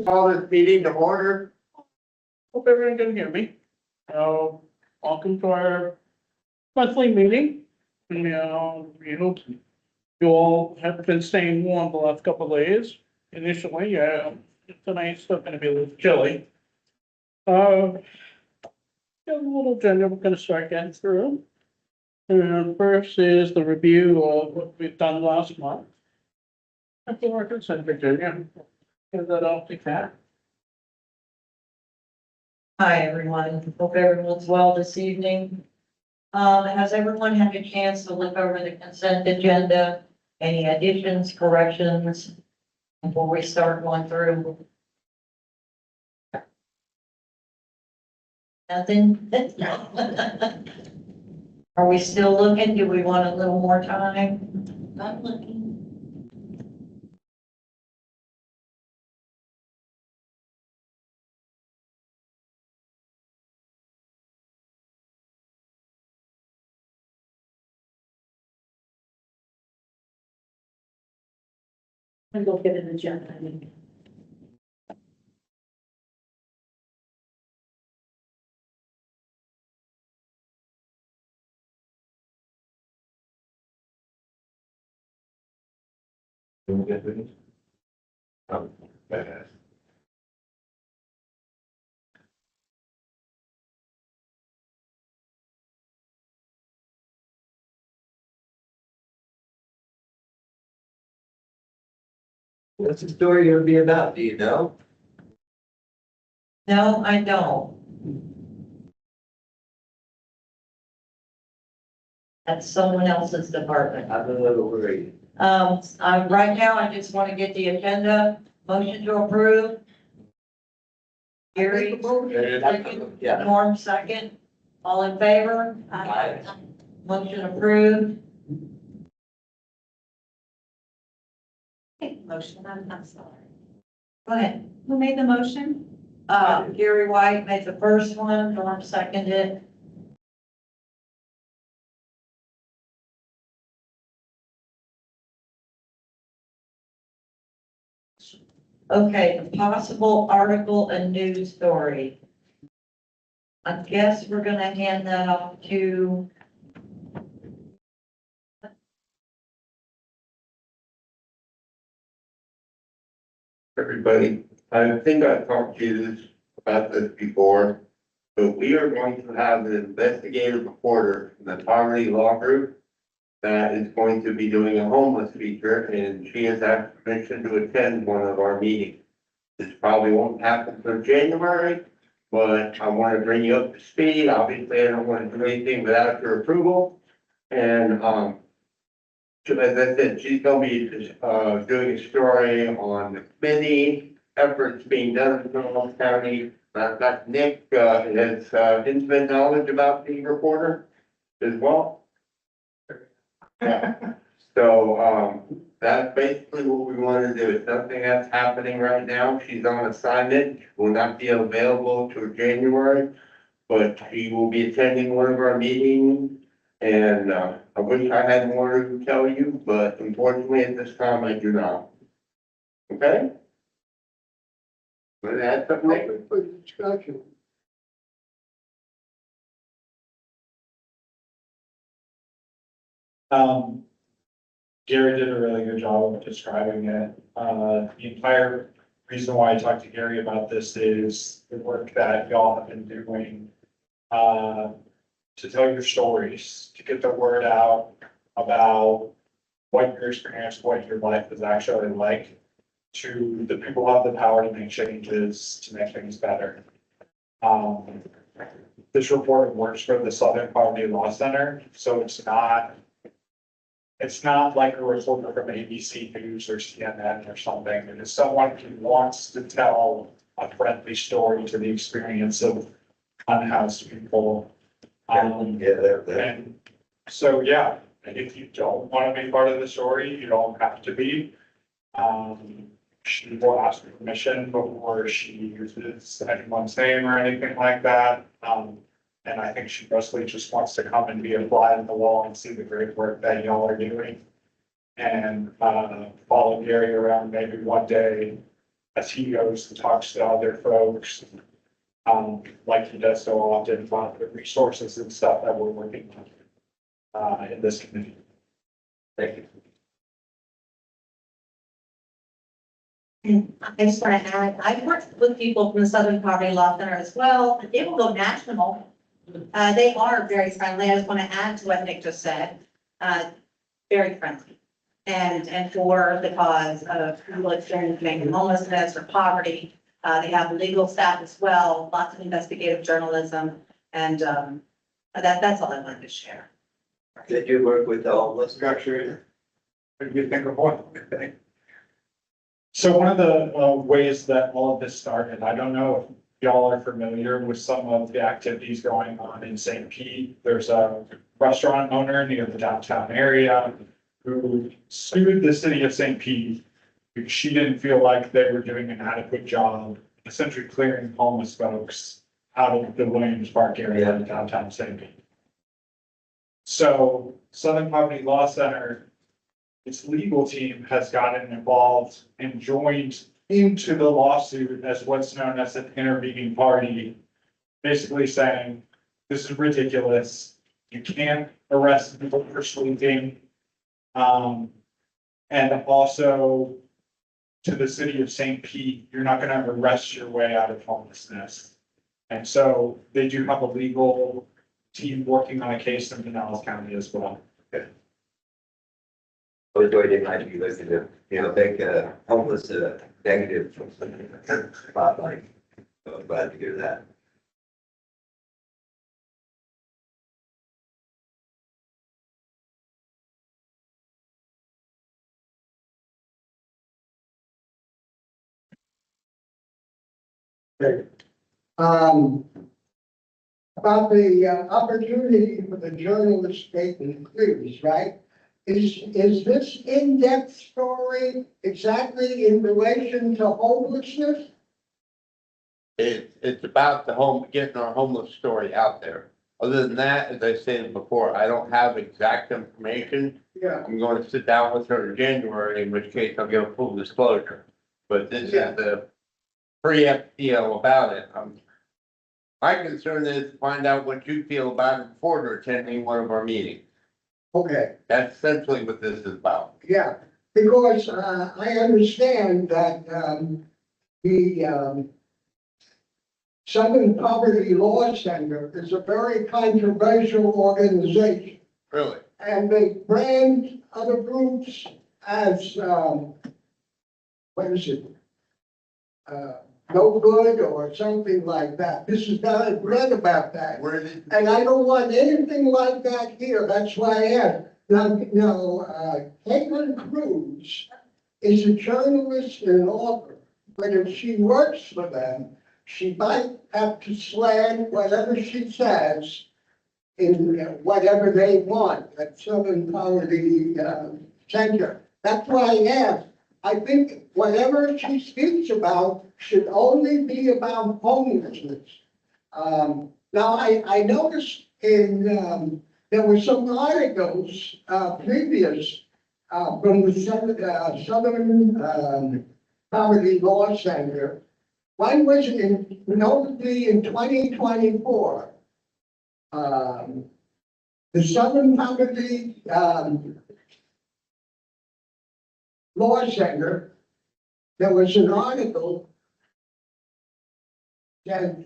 Call this meeting to order. Hope everyone can hear me. Welcome to our monthly meeting. We hope you all have been staying warm the last couple of days. Initially, tonight's still gonna be a little chilly. Got a little agenda we're gonna start getting through. And first is the review of what we've done last month. At the Orchard Center, Virginia. Give that off to Kat. Hi, everyone. Hope everyone's well this evening. Has everyone had a chance to look over the consent agenda? Any additions, corrections before we start going through? Nothing? Are we still looking? Do we want a little more time? Not looking. And go get an agenda. I mean. What's the story gonna be about, do you know? No, I don't. That's someone else's department. I'm a little worried. Right now, I just want to get the agenda, motion to approve. Gary, second. Yeah. Norm, second. All in favor? Aye. Motion approved. Motion, I'm sorry. Go ahead. Who made the motion? Gary White made the first one, Norm seconded. Okay, the possible article and news story. I guess we're gonna hand that off to, Everybody, I think I talked to you about this before, but we are going to have an investigative reporter from the poverty law group that is going to be doing a homeless feature, and she has asked permission to attend one of our meetings. This probably won't happen for January, but I want to bring you up to speed. Obviously, I don't want to do anything without your approval. And, as I said, she's gonna be, doing a story on the committee efforts being done in Pinellas County. I've got Nick, has, intimate knowledge about the reporter as well. Yeah, so, that's basically what we want to do. It's something that's happening right now. She's on assignment, will not be available till January, but she will be attending one of our meetings. And, I wish I had more to tell you, but unfortunately at this time I do not. Okay? But that's something for discussion. Gary did a really good job of describing it. The entire reason why I talked to Gary about this is the work that y'all have been doing to tell your stories, to get the word out about what your experience, what your life is actually like, to the people who have the power to make changes, to make things better. This report works for the Southern Poverty Law Center, so it's not like a reporter from ABC News or CNN or something. It is someone who wants to tell a friendly story to the experience of unhoused people. And so, yeah, if you don't want to be part of the story, you don't have to be. She will ask for permission before she uses anyone's name or anything like that. And I think she mostly just wants to come and be a fly on the wall and see the great work that y'all are doing. And follow Gary around maybe one day as he goes and talks to other folks. Like he does so often about the resources and stuff that we're working on, in this committee. Thank you. And I just want to add, I've worked with people from the Southern Poverty Law Center as well. They will go national. They are very friendly. I just want to add to what Nick just said. Very friendly. And for the cause of people experiencing homelessness or poverty. They have legal staff as well, lots of investigative journalism, and that's all I wanted to share. Did you work with the homeless structure? What do you think of one thing? So one of the ways that all of this started, I don't know if y'all are familiar with some of the activities going on in St. Pete. There's a restaurant owner near the downtown area who sued the city of St. Pete because she didn't feel like they were doing an adequate job, essentially clearing homeless folks out of the Williams Park area in downtown St. Pete. So Southern Poverty Law Center, its legal team has gotten involved and joined into the lawsuit as what's known as an intervening party, basically saying, this is ridiculous. You can't arrest people for sleeping. And also to the city of St. Pete, you're not gonna arrest your way out of homelessness. And so they do have a legal team working on a case in Pinellas County as well. What do I do? I do listen to, make homeless negative spotlight. So I'm glad to hear that. About the opportunity for the journalist taking clues, right? Is this in-depth story exactly in relation to homelessness? It's about getting our homeless story out there. Other than that, as I said before, I don't have exact information. Yeah. I'm going to sit down with her in January, in which case I'll give a full disclosure. But this is the pre-FPO about it. My concern is to find out what you feel about it before attending one of our meetings. Okay, That's essentially what this is about. yeah, because I understand that the Southern Poverty Law Center is a very controversial organization. Really? And they brand other groups as, what is it? No good or something like that. This is not, I've read about that. Where did, And I don't want anything like that here. That's why I asked. Now, Caitlin Cruz is a journalist and an author. But if she works for them, she might have to slant whatever she says in whatever they want at Southern Poverty Center. That's why I asked. I think whatever she speaks about should only be about homelessness. Now, I noticed there were some articles previous from the Southern Poverty Law Center. One was notably in 2024. The Southern Poverty Law Center, there was an article that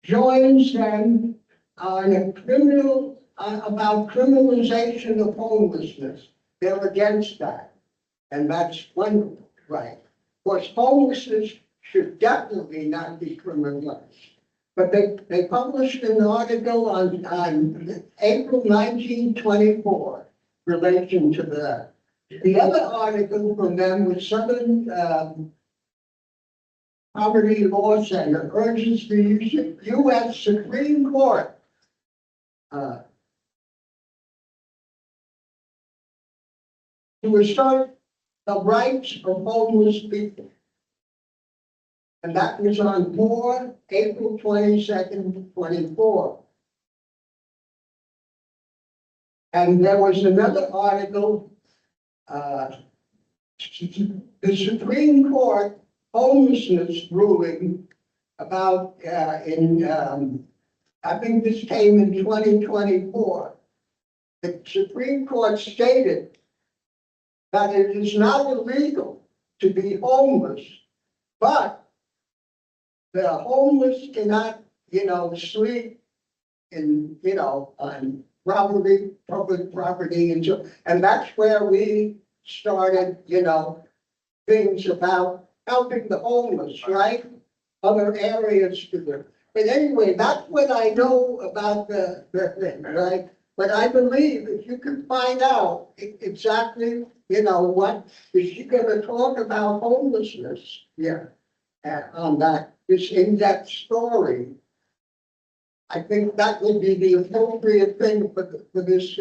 joins them on a about criminalization of homelessness. They're against that. And that's wonderful, right? Of course, homelessness should definitely not be criminalized. But they published an article on April 1924 relation to that. The other article from them was Southern Poverty Law Center urges the U.S. Supreme Court to assert the rights of homeless people. And that was on April 22nd, 24. And there was another article, the Supreme Court homelessness ruling about, I think this came in 2024. The Supreme Court stated that it is not illegal to be homeless, but the homeless cannot, sleep in, on property, public property, and that's where we started, things about helping the homeless, right? Other areas to do. But anyway, that's what I know about the thing, right? But I believe if you can find out exactly, what, is she gonna talk about homelessness here? On that, this in-depth story. I think that would be the appropriate thing for this,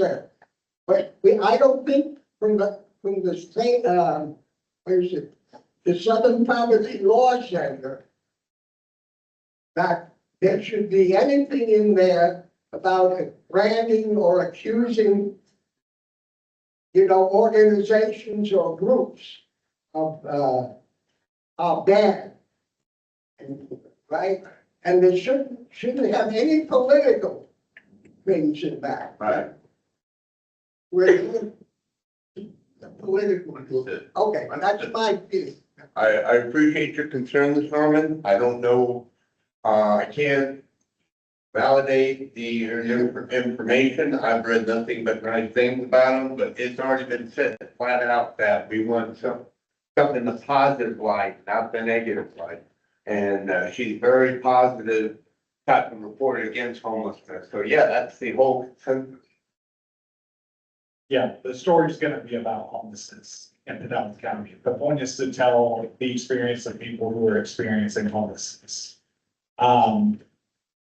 but I don't think from the state, where is it? The Southern Poverty Law Center, that there should be anything in there about branding or accusing, organizations or groups of bad, right? And they shouldn't have any political things in that. Right. Where the political, okay, that's my view. I appreciate your concerns, Norman. I don't know, I can't validate the information. I've read nothing but nice things about them, but it's already been said flat out that we want something in the positive light, not the negative light. And she's very positive, type of report against homelessness. So yeah, that's the whole consensus. Yeah, the story's gonna be about homelessness in Pinellas County. The point is to tell the experience of people who are experiencing homelessness.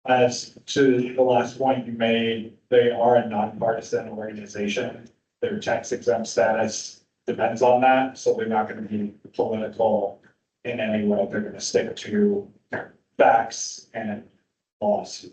As to the last point you made, they are a nonpartisan organization. Their tax exempt status depends on that, so they're not gonna be political in any way. They're gonna stick to facts and laws.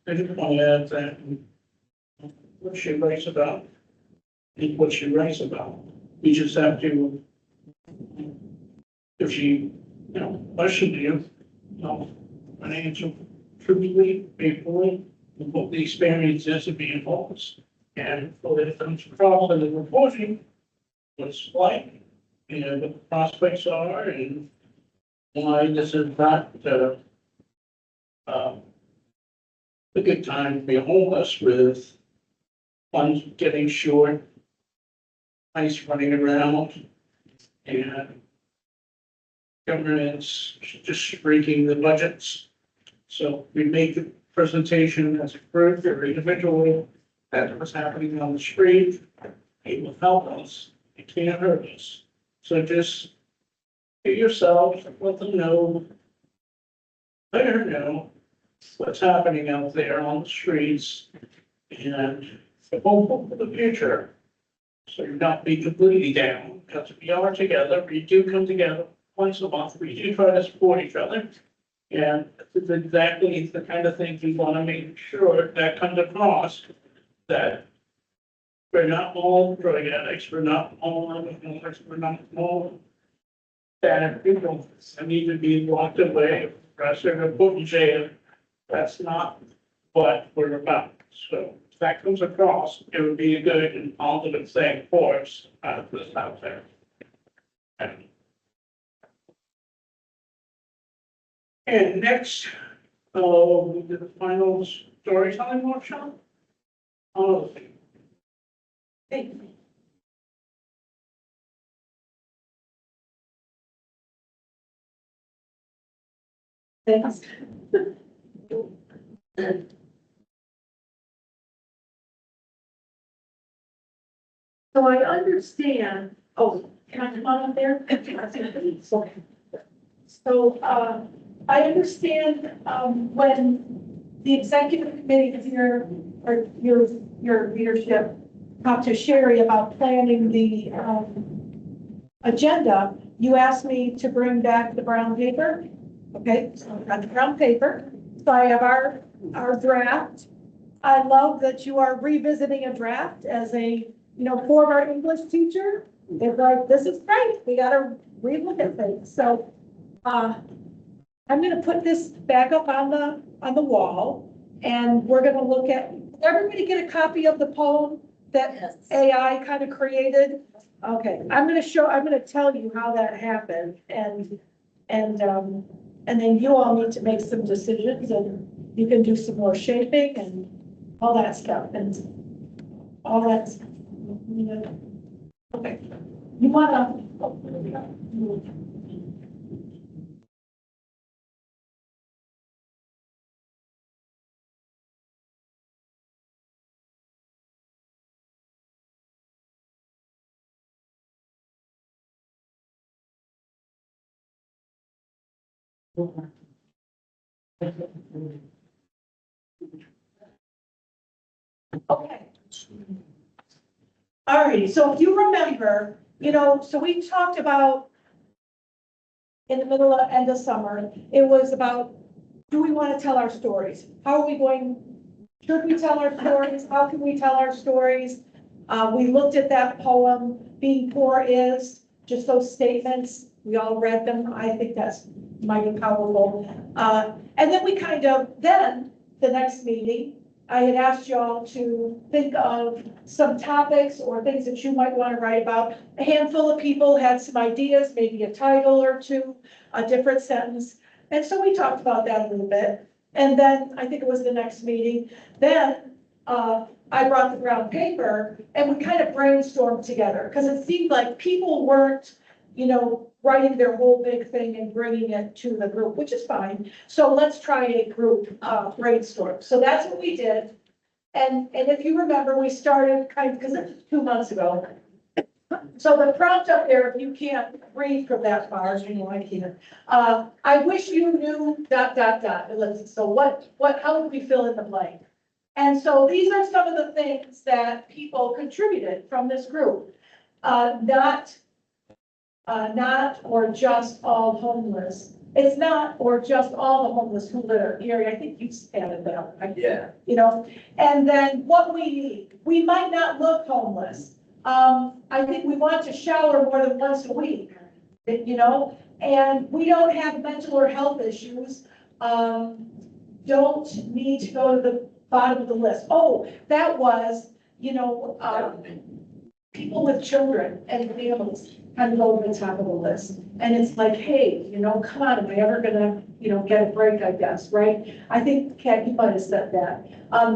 I just want to add that what she writes about is what she writes about. We just have to, if she, question you, and answer truthfully, faithfully, with what the experience is of being homeless. And for the comes across in the reporting, what it's like, and what the prospects are, and why this is not, a good time to be homeless with funds getting short, ice running around, and government's just shrinking the budgets. So we make the presentation as a group or individually, that's what's happening on the street. It will help us, it can't hurt us. So just get yourself, let them know, let her know what's happening out there on the streets and hopeful for the future. So you're not being completely down, because we are together, we do come together once a month, we do try to support each other. And it's exactly the kind of things we want to make sure that comes across, that we're not all drug addicts, we're not all alcoholics, we're not all bad people that need to be locked away, arrested, or put in jail. That's not what we're about. So if that comes across, it would be a good and positive thing for us, this out there. And next, we did the final storytelling workshop. Oh, thank you. Thanks. So I understand, Can I come on up there? So, I understand, when the executive committee is here, or your leadership talked to Sherry about planning the, agenda, you asked me to bring back the brown paper. Okay, so I've got the brown paper. So I have our draft. I love that you are revisiting a draft as a, former English teacher. It's like, this is great. We gotta relook at things. So, I'm gonna put this back up on the wall, and we're gonna look at, everybody get a copy of the poem that Yes. AI kind of created? Okay, I'm gonna tell you how that happened, and then you all need to make some decisions, and you can do some more shaping and all that stuff, and all that, okay. You wanna, oh, there we go. Okay. All righty, so if you remember, so we talked about in the middle of, end of summer, it was about, do we want to tell our stories? How are we going, should we tell our stories? How can we tell our stories? We looked at that poem, being poor is, just those statements, we all read them. I think that's mighty powerful. And then we then the next meeting, I had asked y'all to think of some topics or things that you might want to write about. A handful of people had some ideas, maybe a title or two, a different sentence. And so we talked about that a little bit. And then I think it was the next meeting. Then I brought the brown paper and we kind of brainstormed together because it seemed like people weren't, writing their whole big thing and bringing it to the group, which is fine. So let's try a group brainstorm. So that's what we did. And if you remember, we started because it was 2 months ago. So the prompt up there, if you can't read from that far, I can't. I wish you knew ... So how would we fill in the blank? And so these are some of the things that people contributed from this group. Not or just all homeless. It's not or just all the homeless who litter. Gary, I think you added that. Right? Yeah. And then what we need. We might not look homeless. I think we want to shower more than once a week, and we don't have mental or health issues. Don't need to go to the bottom of the list. Oh, that was, people with children and families kind of go to the top of the list. And it's like, hey, come on, am I ever gonna, get a break, I guess, right? I think Kat, you might have said that.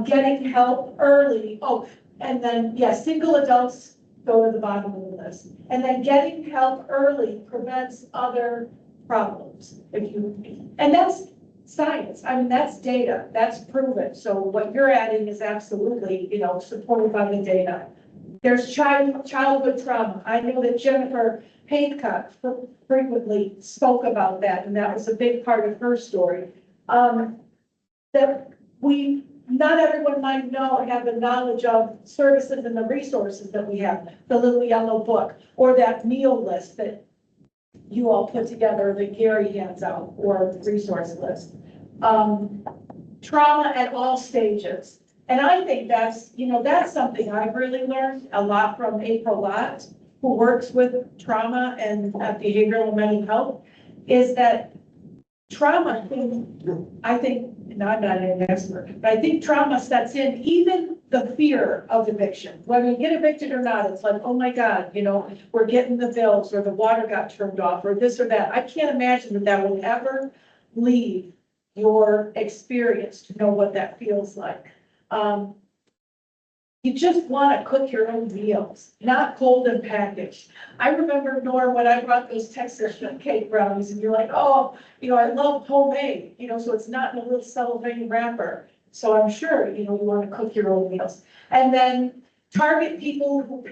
Getting help early. Oh, and then, single adults go to the bottom of the list. And then getting help early prevents other problems. And that's science. I mean, that's data. That's proven. So what you're adding is absolutely, supported by the data. There's childhood trauma. I know that Jennifer Paincutt frequently spoke about that, and that was a big part of her story. That not everyone might know or have the knowledge of services and the resources that we have, the little yellow book, or that meal list that you all put together, that Gary hands out, or the resource list. Trauma at all stages. And I think that's something I've really learned a lot from April Lott, who works with trauma and behavioral and mental health, is that trauma, I think, and I'm not an expert, but I think trauma sets in even the fear of eviction. Whether you get evicted or not, it's like, oh my God, we're getting the bills, or the water got turned off, or this or that. I can't imagine that will ever leave your experience to know what that feels like. You just want to cook your own meals, not cold and packaged. I remember, Nora, when I brought those Texas cake brownies, and you're like, oh, I love homemade, so it's not in a little cellophane wrapper. So I'm sure, you want to cook your own meals. And then target people who,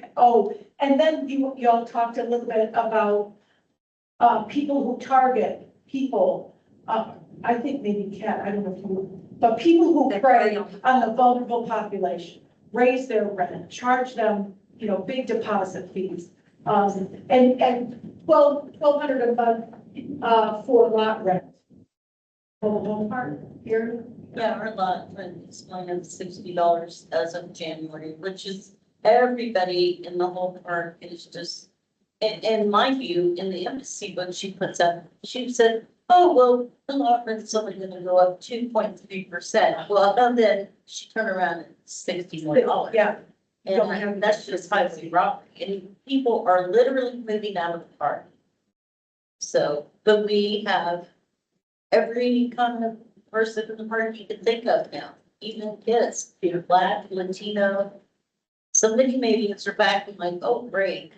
and then y'all talked a little bit about people who target people, I think maybe Ken, I don't know if you, but people who prey on the vulnerable population, raise their rent, charge them, big deposit fees. And $1,200 a month, for lot rent. Home park here. Yeah, our lot rent is going up $60 as of January, which is everybody in the whole park is just, in my view, in the embassy book she puts up, she said, oh, well, the lot rent's only gonna go up 2.3%. Well, and then she turned around at $60 Yeah. And that's just highly wrong. And people are literally moving out of the park. So, but we have every kind of person in the park you can think of now, even kids, Black, Latino. So many Canadians are back and like, oh, great.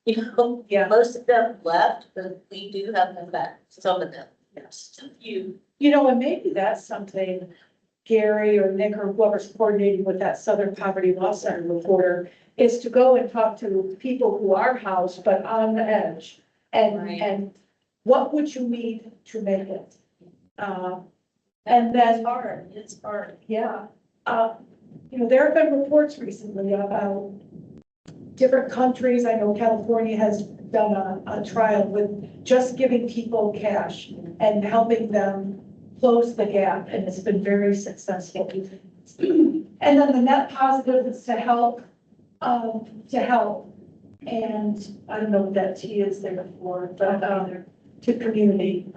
Yeah. Most of them left, but we do have them back, some of them. Yes, a few. And maybe that's something Gary or Nick or whoever's coordinating with that Southern Poverty Law Center reporter is to go and talk to people who are housed but on the edge. Right. And what would you need to make it? And then, It's hard. yeah, there have been reports recently about different countries. I know California has done a trial with just giving people cash and helping them close the gap, and it's been very successful. And then the net positive is to help. And I don't know what that T is there for, but, to community.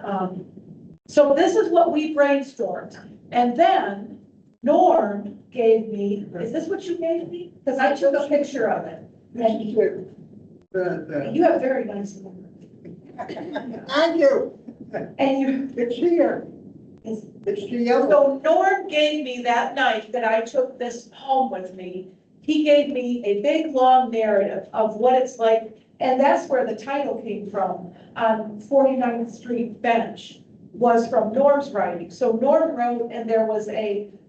So this is what we brainstormed. And then Norm gave me, is this what you gave me? Because I took a picture of it. And you have very nice hair. Thank you. And It's here. It's It's the yellow. So Norm gave me that night that I took this home with me. He gave me a big, long narrative of what it's like. And that's where the title came from, on 49th Street Bench, was from Norm's writing. So Norm wrote, and there was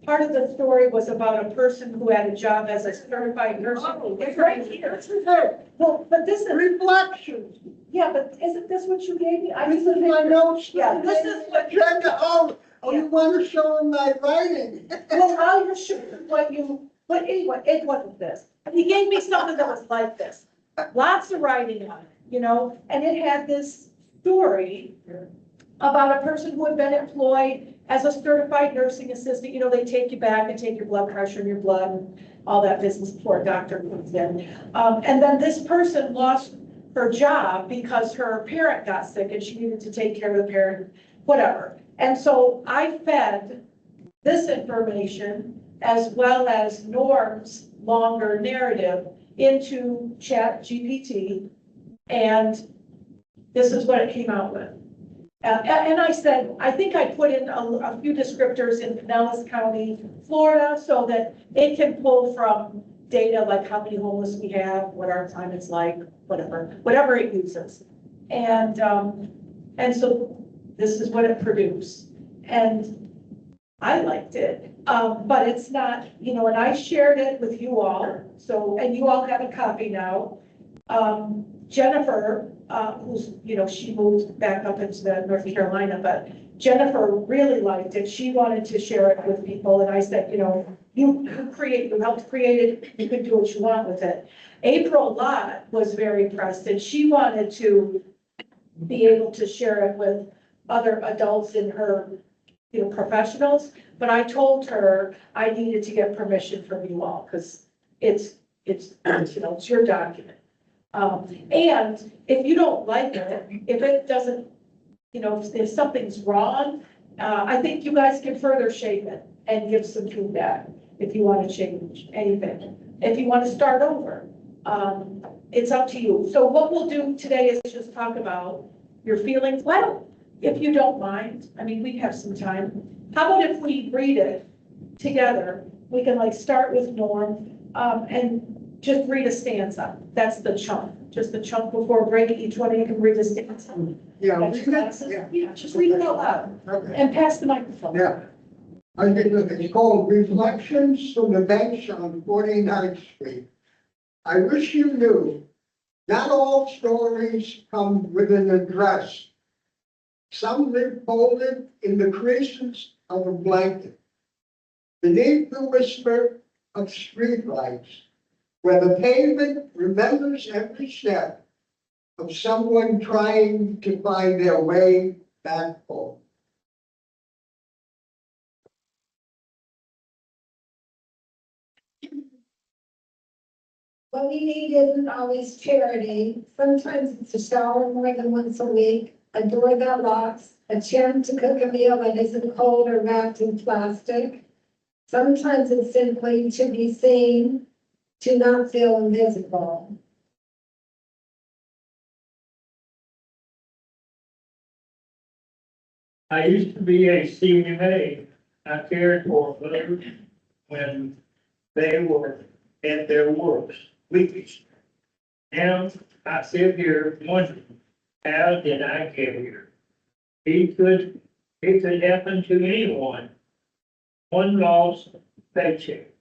part of the story was about a person who had a job as a certified nurse. It's right here. This is it. Well, but this is, Reflections. yeah, but isn't this what you gave me? This is my notes. Yeah, this is what, Agenda. Oh, you want to show them my writing? well, how you should, but anyway, it wasn't this. He gave me something that was like this. Lots of writing on it, and it had this story about a person who had been employed as a certified nursing assistant. They take you back and take your blood pressure and your blood and all that business before a doctor comes in. And then this person lost her job because her parent got sick and she needed to take care of the parent, whatever. And so I fed this information as well as Norm's longer narrative into Chat GPT, and this is what it came out with. And I said, I think I put in a few descriptors in Pinellas County, Florida, so that it can pull from data like how many homeless we have, what our climate's like, whatever it uses. And so this is what it produced. And I liked it, but it's not, and I shared it with you all. So, and you all have a copy now. Jennifer, who's, she moved back up into North Carolina, but Jennifer really liked it. She wanted to share it with people. And I said, you helped create it. You can do what you want with it. April Lott was very impressed, and she wanted to be able to share it with other adults in her, professionals. But I told her I needed to get permission from you all because it's your document. And if you don't like it, if it doesn't, if something's wrong, I think you guys can further shape it and give some feedback if you want to change anything. If you want to start over, it's up to you. So what we'll do today is just talk about your feelings. Well, if you don't mind, we have some time. How about if we read it together? We can start with Norm, and just read a stanza. That's the chunk, just the chunk before breaking. Each one of you can read a stanza. Yeah. Yeah, just read it out loud Okay. and pass the microphone. Yeah. I think it's called Reflections from the Bench on 49th Street. I wish you knew, not all stories come with an address. Some live folded in the creases of a blanket, beneath the whisper of streetlights, where the pavement remembers every step of someone trying to find their way back home. What we need isn't always charity. Sometimes it's a shower more than once a week, a door that locks, a chance to cook a meal that isn't cold or wrapped in plastic. Sometimes it's simply to be seen, to not feel invisible. I used to be a CNA. I cared for others when they were at their worst, weakest. Now I sit here wondering, how did I get here? It could happen to anyone. One lost paycheck,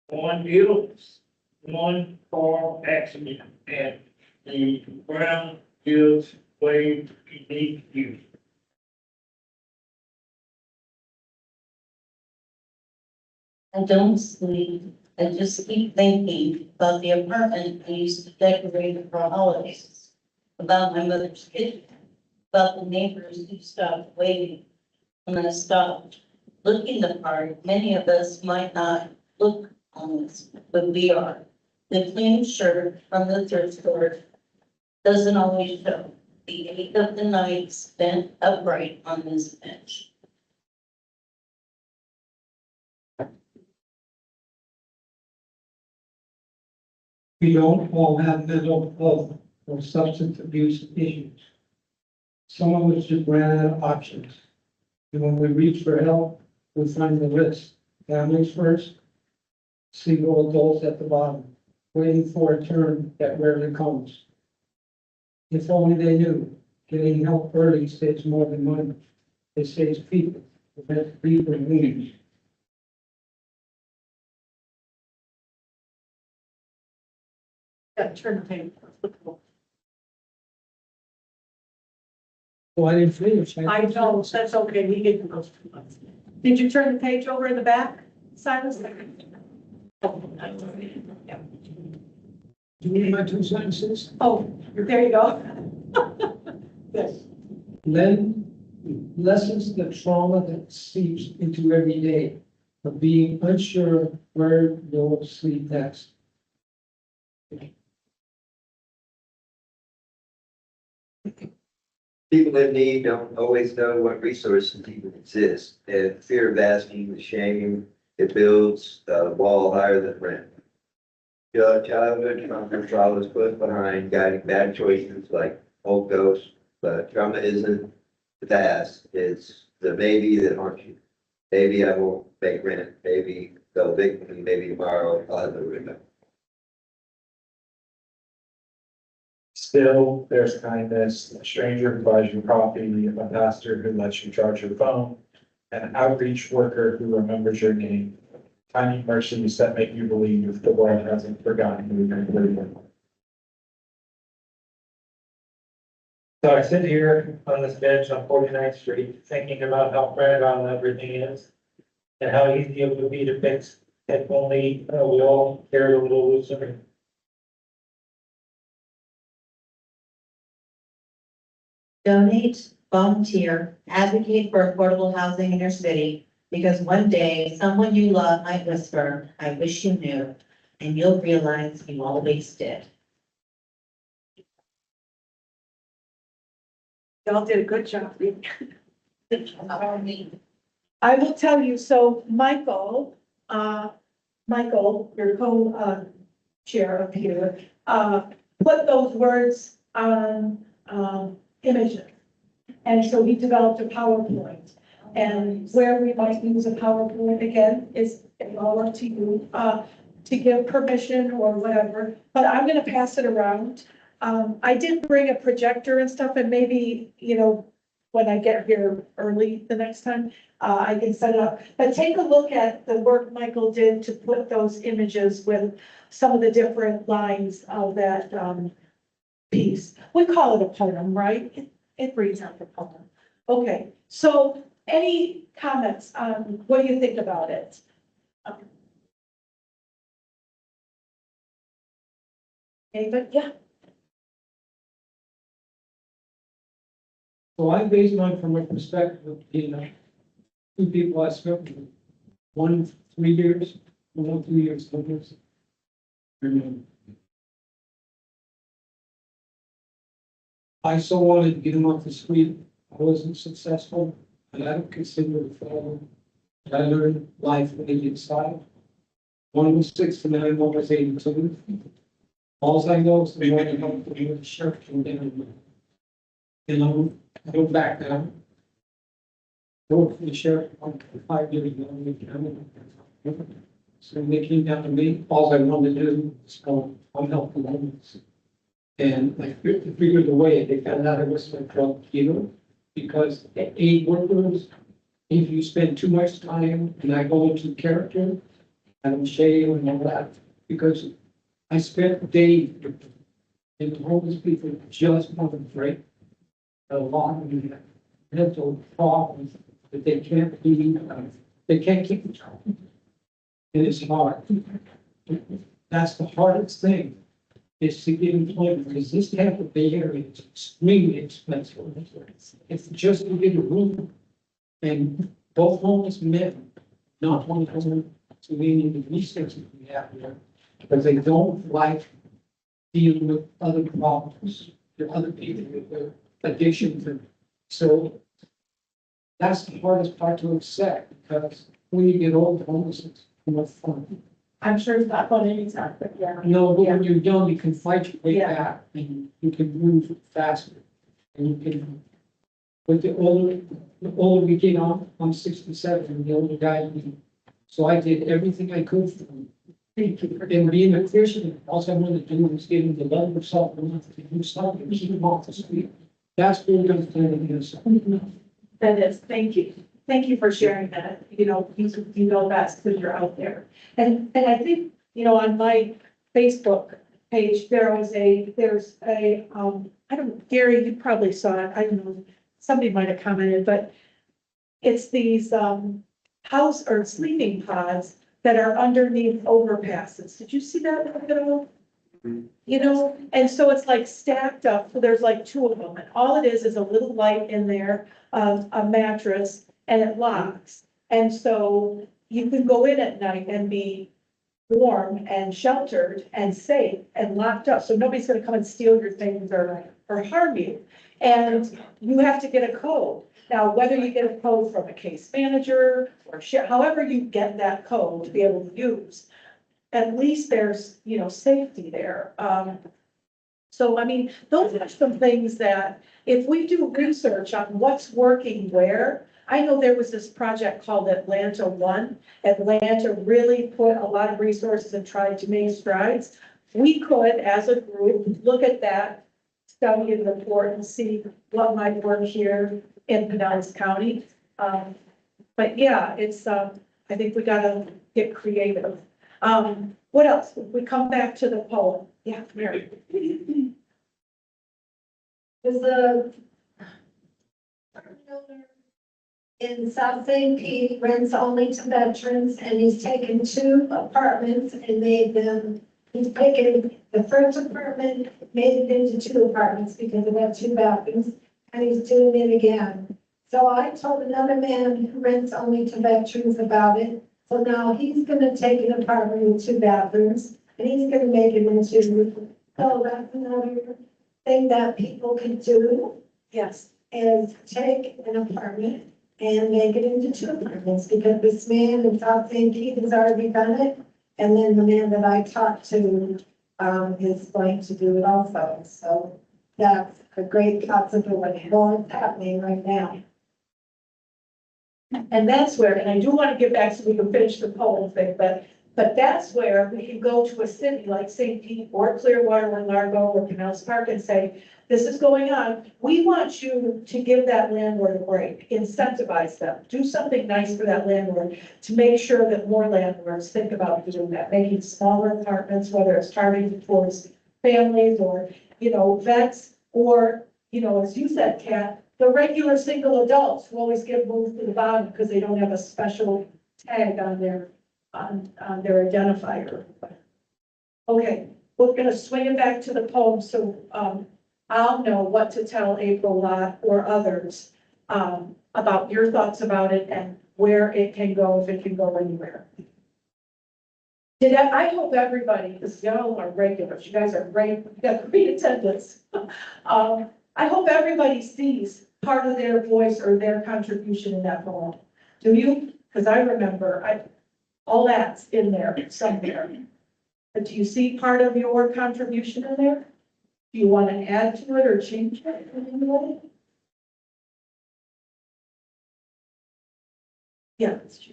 one illness, one car accident, and the ground gives way beneath you. I don't sleep. I just keep thinking about the apartment I used to decorate for holidays, about my mother's kitchen, about the neighbors who stopped waiting when I stopped looking the part. Many of us might not look homeless, but we are. The clean shirt from the thrift store doesn't always show. The ache of the night spent upright on this bench. We don't all have mental health or substance abuse issues. Some of us just ran out of options. And when we reach for help, we find the list. Families first, single adults at the bottom, waiting for a turn that rarely comes. If only they knew, getting help early saves more than money. It saves people, prevents deeper wounds. Yeah, turn the page. Well, I didn't finish. I know, that's okay, we didn't go too much. Did you turn the page over in the back, Silas? Yeah. Do you need my 2 sentences? Oh, there you go. Yes. Then lessens the trauma that seeps into every day of being unsure where you'll sleep next. People in need don't always know what resources even exist, and fear of asking, the shame, it builds a wall higher than rent. Your childhood trauma trauma is put behind guiding bad choices like old ghosts, but trauma isn't the past, it's the maybe that haunts you. Maybe I won't pay rent, maybe they'll evict me, maybe tomorrow I'll have a room. Still, there's kindness, a stranger who buys you coffee, a pastor who lets you charge your phone, an outreach worker who remembers your name. Tiny mercies that make you believe the world hasn't forgotten you completely. So I sit here on this bench on 49th Street, thinking about how fragile everything is and how easy it would be to fix if only we all cared a little looser. Donate, volunteer, advocate for affordable housing in your city, because one day someone you love might whisper, "I wish you knew," and you'll realize you always did. Y'all did a good job. I will tell you, so Michael, your chair up here, put those words on, images. And so he developed a PowerPoint. And where we might use a PowerPoint again is all up to you, to give permission or whatever, but I'm gonna pass it around. I did bring a projector and stuff, and maybe, when I get here early the next time, I can set it up. But take a look at the work Michael did to put those images with some of the different lines of that, piece. We call it a poem, right? It reads like a poem. Okay, so any comments on what do you think about it? Anybody? Yeah. So I base mine from a perspective of, two people I spent with, one 3 years, one 2 years, others. I so wanted to get him off the street. I wasn't successful, and I don't consider it a failure. I learned life on the inside. One was 69, one was 82. All I know is the one that helped me with the shirt came down. I go back down. I worked for the sheriff for 5 years ago. So when they came down to me, all I wanted to do was go, I'm helping homeless. And I figured a way, they found out I was a drug dealer, because aid workers, if you spend too much time, and I go into character, and shame and all that, because I spent days with them, and the homeless people just want to break a lot of the mental problems that they can't be, they can't keep control. And it's hard. That's the hardest thing, is to get employment, because this type of Bay Area is extremely expensive. It's just to get a room, and both homeless men, not one homeless, so we need the resources we have here, because they don't like dealing with other problems, the other people with their addictions, and so that's the hardest part to accept, because when you get old, homelessness is more fun. I'm sure it's not fun anytime, but yeah. No, but when you're young, you can fight your way Yeah. back, and you can move faster, and you can. But the older we get on, I'm 67, and the older guy, so I did everything I could for him. And being a Christian, all I wanted to do was give him the love of self, and to do something, keep him off the street. That's what we're going to plan to do. That is, thank you. Thank you for sharing that. You know best because you're out there. And I think, on my Facebook page, there's a, I don't, Gary, you probably saw it. I don't know. Somebody might have commented, but it's these, house or sleeping pods that are underneath overpasses. Did you see that at all? And so it's like stacked up, so there's like 2 of them, and all it is a little light in there, a mattress, and it locks. And so you can go in at night and be warm and sheltered and safe and locked up, so nobody's gonna come and steal your things or harm you. And you have to get a code. Now, whether you get a code from a case manager or however you get that code to be able to use, at least there's, safety there. So, I mean, those are some things that if we do research on what's working where, I know there was this project called Atlanta One. Atlanta really put a lot of resources and tried to make strides. We could, as a group, look at that, study and report and see what might work here in Pinellas County. But yeah, it's, I think we gotta get creative. What else? We come back to the poem. Yeah, Mary. There's a in South St. Pete, rents only to veterans, and he's taken 2 apartments and made them, he's taken the first apartment, made it into 2 apartments because it had 2 bathrooms, and he's doing it again. So I told another man who rents only to veterans about it. So now he's gonna take an apartment with 2 bathrooms, and he's gonna make it into, so that's another thing that people can do, Yes. is take an apartment and make it into 2 apartments, because this man in South St. Pete has already done it. And then the man that I talked to, is going to do it also. So that's a great possibility. Well, it's happening right now. And that's where, and I do want to get back so we can finish the poem thing, but that's where we can go to a city like St. Pete or Clearwater or Largo or Pinellas Park and say, this is going on. We want you to give that landlord a break, incentivize them, do something nice for that landlord to make sure that more landlords think about doing that, making smaller apartments, whether it's targeted towards families or, vets, or, as you said, Kat, the regular single adults who always get moved to the bottom because they don't have a special tag on their identifier. Okay, we're gonna swing it back to the poem, so, I'll know what to tell April Lott or others, about your thoughts about it and where it can go, if it can go anywhere. I hope everybody, because y'all are regulars, you guys are great, you got great attendance. I hope everybody sees part of their voice or their contribution in that poem. Do you? Because I remember, all that's in there somewhere. But do you see part of your contribution in there? Do you want to add to it or change it in any way? Yeah, that's true.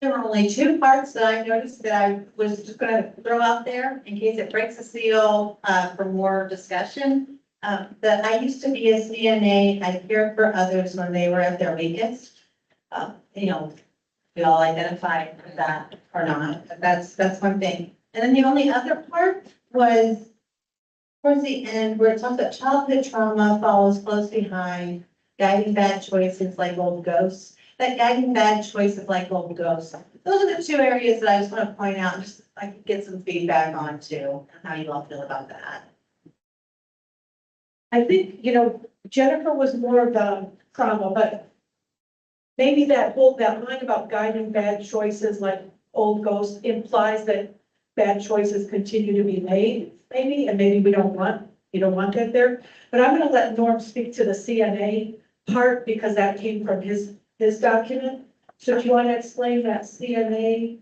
There were only two parts that I noticed that I was just gonna throw out there in case it breaks the seal, for more discussion. That I used to be a CNA, I cared for others when they were at their weakest. We all identify with that or not, but that's one thing. And then the only other part was towards the end where it talks about childhood trauma follows close behind, guiding bad choices like old ghosts. That guiding bad choices like old ghosts. Those are the two areas that I just want to point out, just I could get some feedback on too, and how you all feel about that. I think, Jennifer was more of the trauma, but maybe that line about guiding bad choices like old ghosts implies that bad choices continue to be made, maybe, and maybe you don't want that there. But I'm gonna let Norm speak to the CNA part because that came from his document. So do you want to explain that CNA?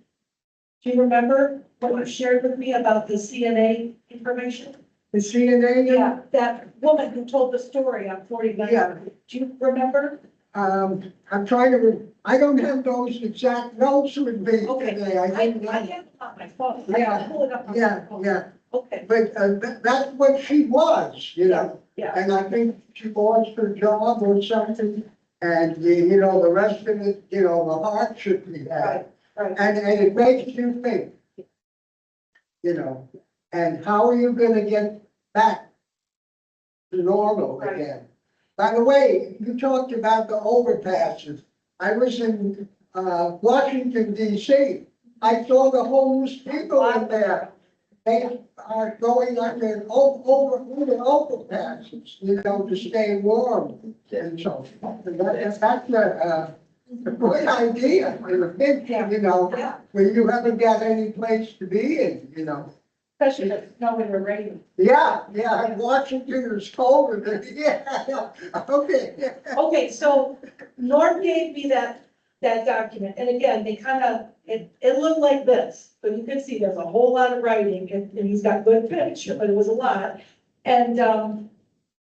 Do you remember what you shared with me about the CNA information? The CNA? Yeah, that woman who told the story on 49. Yeah. Do you remember? I'm trying to, I don't have those exact notes with me Okay. today. I have it on my phone. I Yeah, can pull it up on my Yeah, phone. yeah, Okay, but that's what she was, yeah. And I think she lost her job or something, and the rest of it, the hardship we had. Right. And it makes you think, and how are you gonna get back to normal Right. again? By the way, you talked about the overpasses. I was in, Washington DC. I saw the homeless people in there. They are going under over overpasses, to stay warm. And so, that's a good idea in a pinch, Yeah. where you haven't got any place to be in. Especially if it's snowing or raining. Yeah, Washington is colder than, okay. Okay, so Norm gave me that document, and again, they it looked like this. So you can see there's a whole lot of writing, and he's got good picture, but it was a lot. And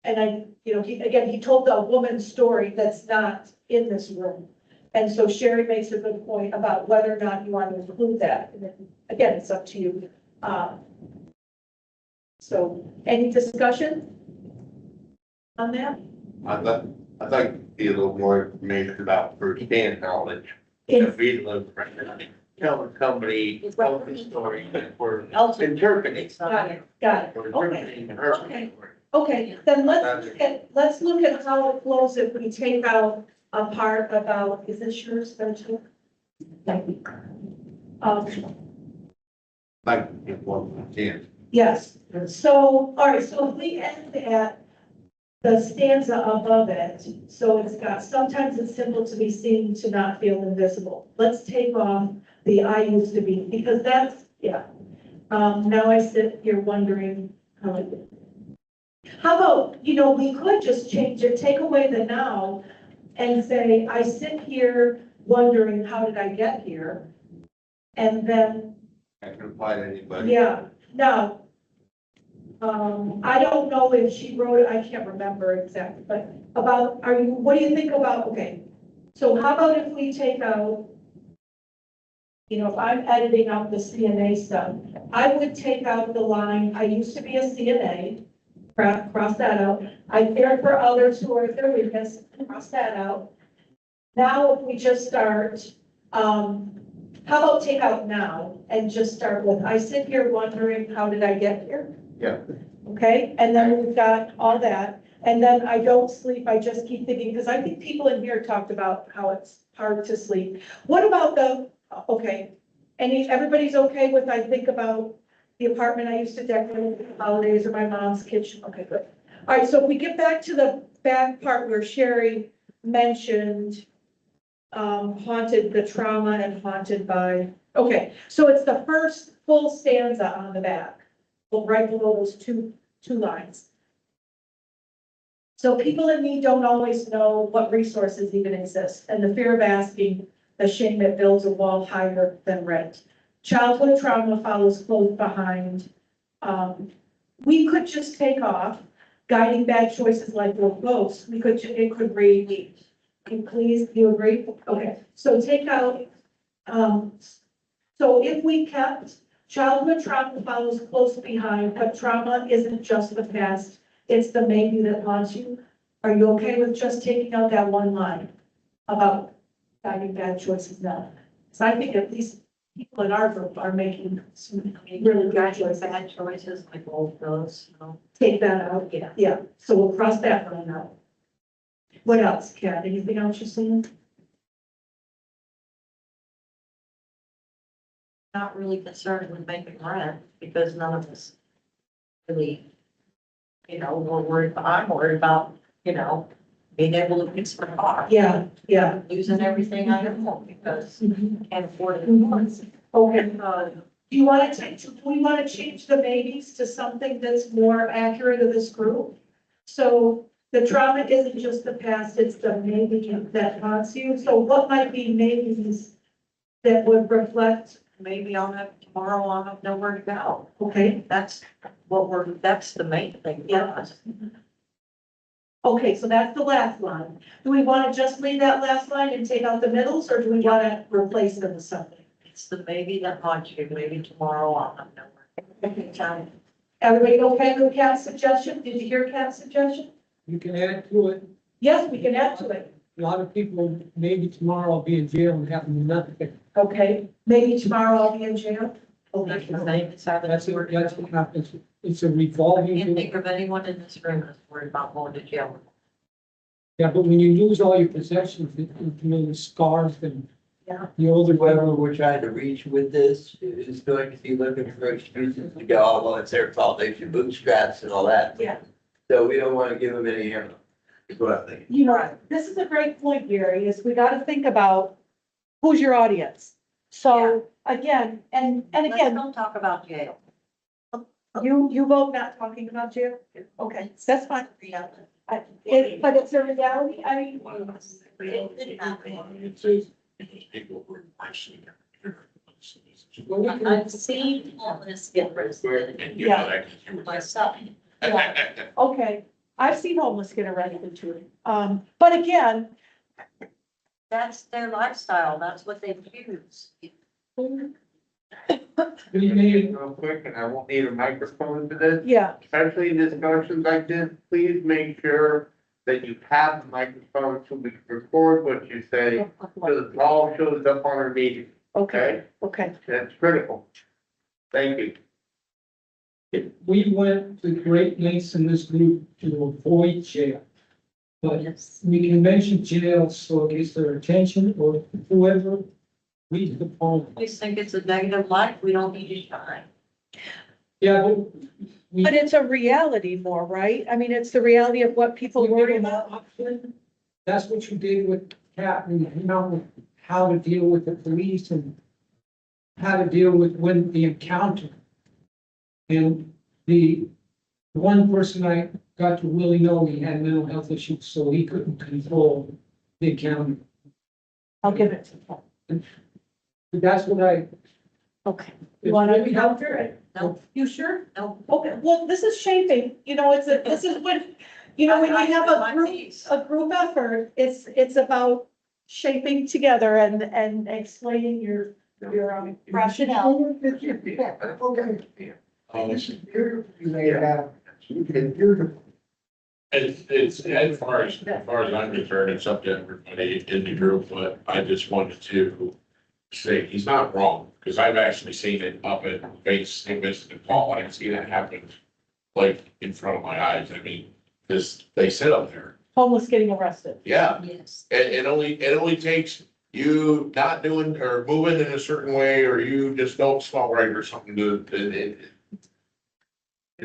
he told a woman's story that's not in this room. And so Sherry makes a good point about whether or not you want to include that. And then, again, it's up to you. So any discussion on that? I'd like to see a little more information about first-hand knowledge. In- If we look, telling somebody, telling the story that we're interpreting. Got it, We're okay, interpreting her Okay. story. okay, then let's look at how it flows if we take out a part about, is this yours, Benjamin? Thank you. Like, if one can. Yes, so, all right, so if we end at the stanza above it, so it's got, sometimes it's simple to be seen to not feel invisible. Let's take off the I used to be, because that's, now I sit here wondering how it. How about, we could just change it, take away the now and say, I sit here wondering, how did I get here? And then I can apply to anybody. yeah, now, I don't know if she wrote it, I can't remember exactly, but what do you think about, okay, so how about if we take out you know, if I'm editing out the CNA stuff, I would take out the line, I used to be a CNA, cross that out. I care for others who are at their weakest, cross that out. Now, if we just start, how about take out now and just start with, I sit here wondering, how did I get here? Yeah. Okay, and then we've got all that, and then I don't sleep, I just keep thinking, because I think people in here talked about how it's hard to sleep. What about the, okay, everybody's okay with, I think about the apartment I used to decorate for the holidays or my mom's kitchen, okay, good. All right, so if we get back to the back part where Sherry mentioned haunted, the trauma and haunted by, okay, so it's the first full stanza on the back, right below those two lines. So people in need don't always know what resources even exist, and the fear of asking, the shame that builds a wall higher than rent. Childhood trauma follows close behind. We could just take off guiding bad choices like little ghosts. It could read, please, do you agree? Okay, so take out, so if we kept childhood trauma follows close behind, but trauma isn't just the past, it's the maybe that haunts you. Are you okay with just taking out that one line about guiding bad choices now? So I think at least people in our group are making some really bad choices. Bad choices, like old those, you know. Take that out, yeah, so we'll cross that line out. What else, Kat? Anything else you're seeing? Not really concerned with making rent because none of us really, you know, I'm worried about, you know, being able to fix my car. Yeah. Losing everything I own because I can't afford it. Okay, do you want to do we want to change the maybes to something that's more accurate of this group? So the trauma isn't just the past, it's the maybe that haunts you. So what might be maybes that would reflect? Maybe tomorrow I'll have nowhere to go. Okay, That's the main thing for us. okay, so that's the last line. Do we want to just leave that last line and take out the middles, or do we want to replace them with something? It's the maybe that haunts you. Maybe tomorrow I'll have nowhere. Okay, John. Everybody okay with Kat's suggestion? Did you hear Kat's suggestion? You can add to it. Yes, we can add to it. A lot of people, maybe tomorrow I'll be in jail and have nothing. Okay, maybe tomorrow I'll be in jail. That's the thing. It's how That's work. what happens. It's a I revolving can't door. think of anyone in this room that's worried about going to jail. Yeah, but when you lose all your possessions, it means scars and Yeah. the older. Whoever we're trying to reach with this is going to be looking for excuses to go, oh, well, it's their fault, they should bootstraps and all that. Yeah. So we don't want to give them any ammo, is what I think. You know, this is a great point, Gary, is we gotta think about who's your audience. So again, and Let's again, don't talk about jail. you vote not talking about jail? Okay, that's fine. But it's a reality, I mean, It didn't happen. I've seen homeless get arrested yeah, myself. yeah, okay. I've seen homeless get arrested too. But again, That's their lifestyle. That's what they choose. Real quick, and I won't need a microphone for this, yeah, especially in discussions like this, please make sure that you have the microphone so we can record what you say, so it all shows up on our meeting, okay, okay. that's critical. Thank you. We went to great lengths in this group to avoid jail. But Yes. we can mention jail so it gets their attention or whoever reads the poem. We think it's a negative life. We don't need to shine. Yeah, but we. But it's a reality more, right? I mean, it's the reality of what people worry about. That's what you did with Cat, and you know, how to deal with the police and how to deal with when the encounter. And the one person I got to really know, he had mental health issues, so he couldn't control the encounter. I'll give it to you. But that's what I. Okay. It's You want to really counter it? No. You sure? No. Okay, well, this is shaping, this is when, when you have a group effort, it's about shaping together and explaining Your rationale. It's, as far as I'm concerned, it's up to everybody in the group, but I just wanted to say he's not wrong, because I've actually seen it up at base, in Vincent and Paul, I've seen it happen like in front of my eyes. I mean, they sit up there. Homeless getting arrested. Yeah, Yes. it only takes you not doing or moving in a certain way, or you just don't smell right or something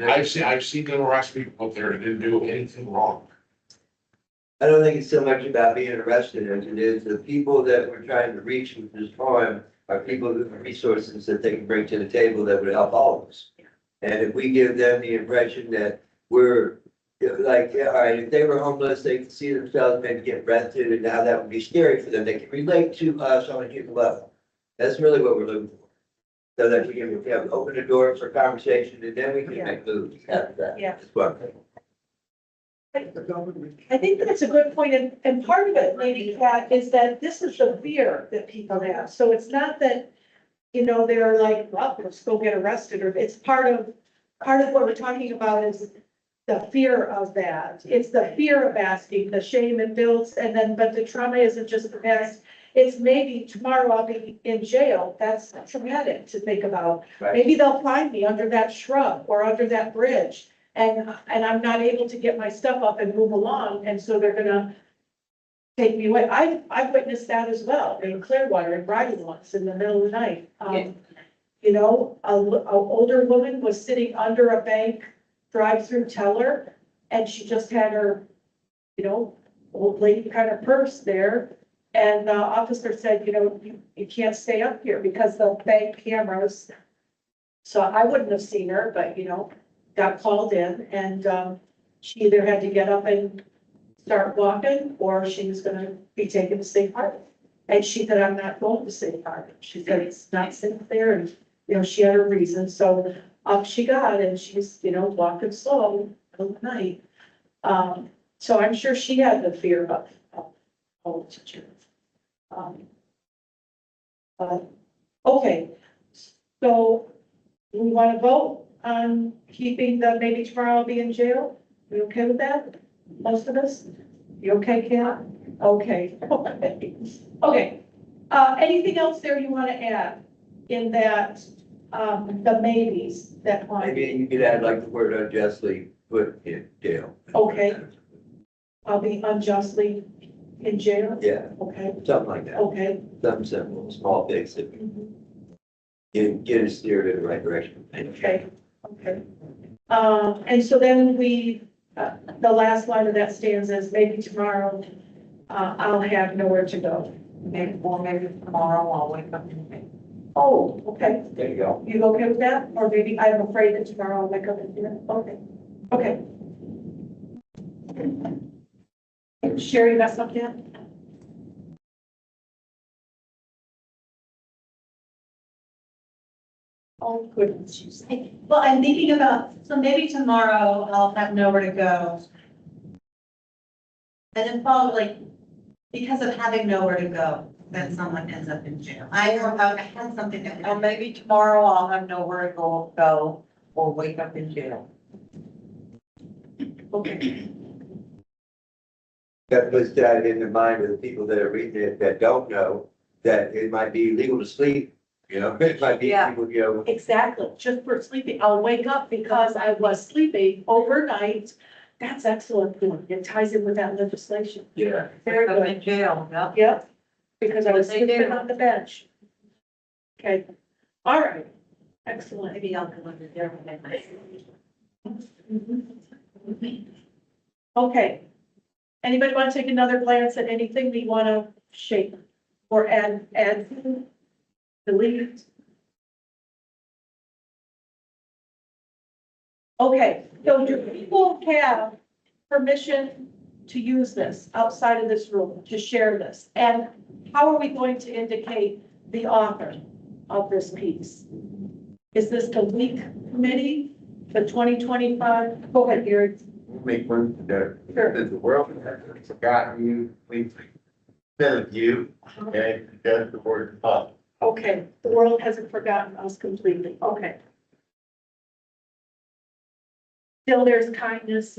I've seen them arrest people up there and didn't do anything wrong. I don't think it's so much about being arrested as it is the people that we're trying to reach with this forum are people with resources that they can bring to the table that would help all of us. And if we give them the impression that we're like, yeah, all right, if they were homeless, they could see themselves maybe get arrested and now that would be scary for them. They can relate to us on a human level. That's really what we're looking for. So that we can open the door for conversation and then we can make moves after that. Yeah. That's what I'm thinking. I think that's a good point, and part of it, Lady Cat, is that this is the fear that people have. So it's not that, they're like, well, let's go get arrested, or it's part of what we're talking about is the fear of that. It's the fear of asking, the shame it builds, but the trauma isn't just the past. It's maybe tomorrow I'll be in jail. That's traumatic to think about. Right. Maybe they'll find me under that shrub or under that bridge. And I'm not able to get my stuff up and move along, and so they're gonna take me away. I've witnessed that as well in Clearwater and Brighton once in the middle of the night. A older woman was sitting under a bank drive-through teller, and she just had her, old lady kind of purse there. And the officer said, you can't stay up here because the bank cameras. So I wouldn't have seen her, but got called in and she either had to get up and start walking or she was gonna be taken to State Park. And she said, I'm not going to State Park. She said, it's not safe there. And, she had her reason. So up she got and she's, walking slow all night. So I'm sure she had the fear of homelessness. Okay, so we want to vote on keeping maybe tomorrow I'll be in jail? You okay with that? Most of us? You okay, Kim? Okay. Okay. Anything else there you want to add in that, the maybes that one? Maybe you could add like the word unjustly put in jail. Okay. I'll be unjustly in jail? Yeah, Okay, something like that. okay. Something simple, small things that get us steered in the right direction. Okay, okay. And so then the last line of that stanza is maybe tomorrow, I'll have nowhere to go. Maybe tomorrow I'll wake up and. Oh, okay. There you go. You okay with that? Or maybe I'm afraid that tomorrow I'll wake up and do it. Okay, okay. Sherry, that's not yet? Oh, goodness, you say. Well, I'm thinking about, so maybe tomorrow I'll have nowhere to go. And then probably, because of having nowhere to go, then someone ends up in jail. I had something that. Or maybe tomorrow I'll have nowhere to go or wake up in jail. Okay. That puts that in the mind of the people that are reading it that don't know that it might be illegal to sleep. It might be Yeah. people, Exactly, just for sleeping. I'll wake up because I was sleeping overnight. That's excellent. It ties in with that legislation. Yeah. Very I'm good. in jail, yeah. Yep, because I was What they sleeping do. on the bench. Okay, all right, excellent. Maybe I'll go under there and Okay. Anybody want to take another glance at anything we want to shape or add, delete? Okay, so do people have permission to use this outside of this room, to share this? And how are we going to indicate the author of this piece? Is this the LEAC committee, the 2025? Go ahead, Gary. Make one today. Sure. The world has forgotten you, we've been of you, okay, because the word up. Okay, the world hasn't forgotten us completely, okay. Still, there's kindness.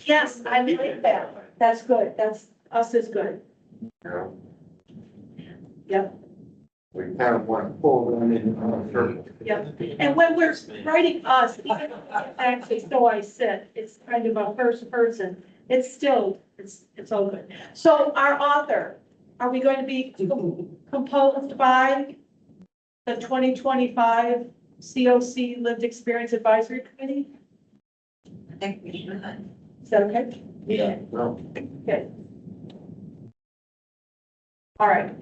Yes, I like that. That's good. That's, us is good. Yep. We kind of want to pull them in on a circle. Yep. And when we're writing us, even though it's actually so I said, it's kind of a first person, it's still, it's all good. So our author, are we going to be composed by the 2025 COC Lived Experience Advisory Committee? I think we should. Is that okay? Yeah. No. Okay. All right.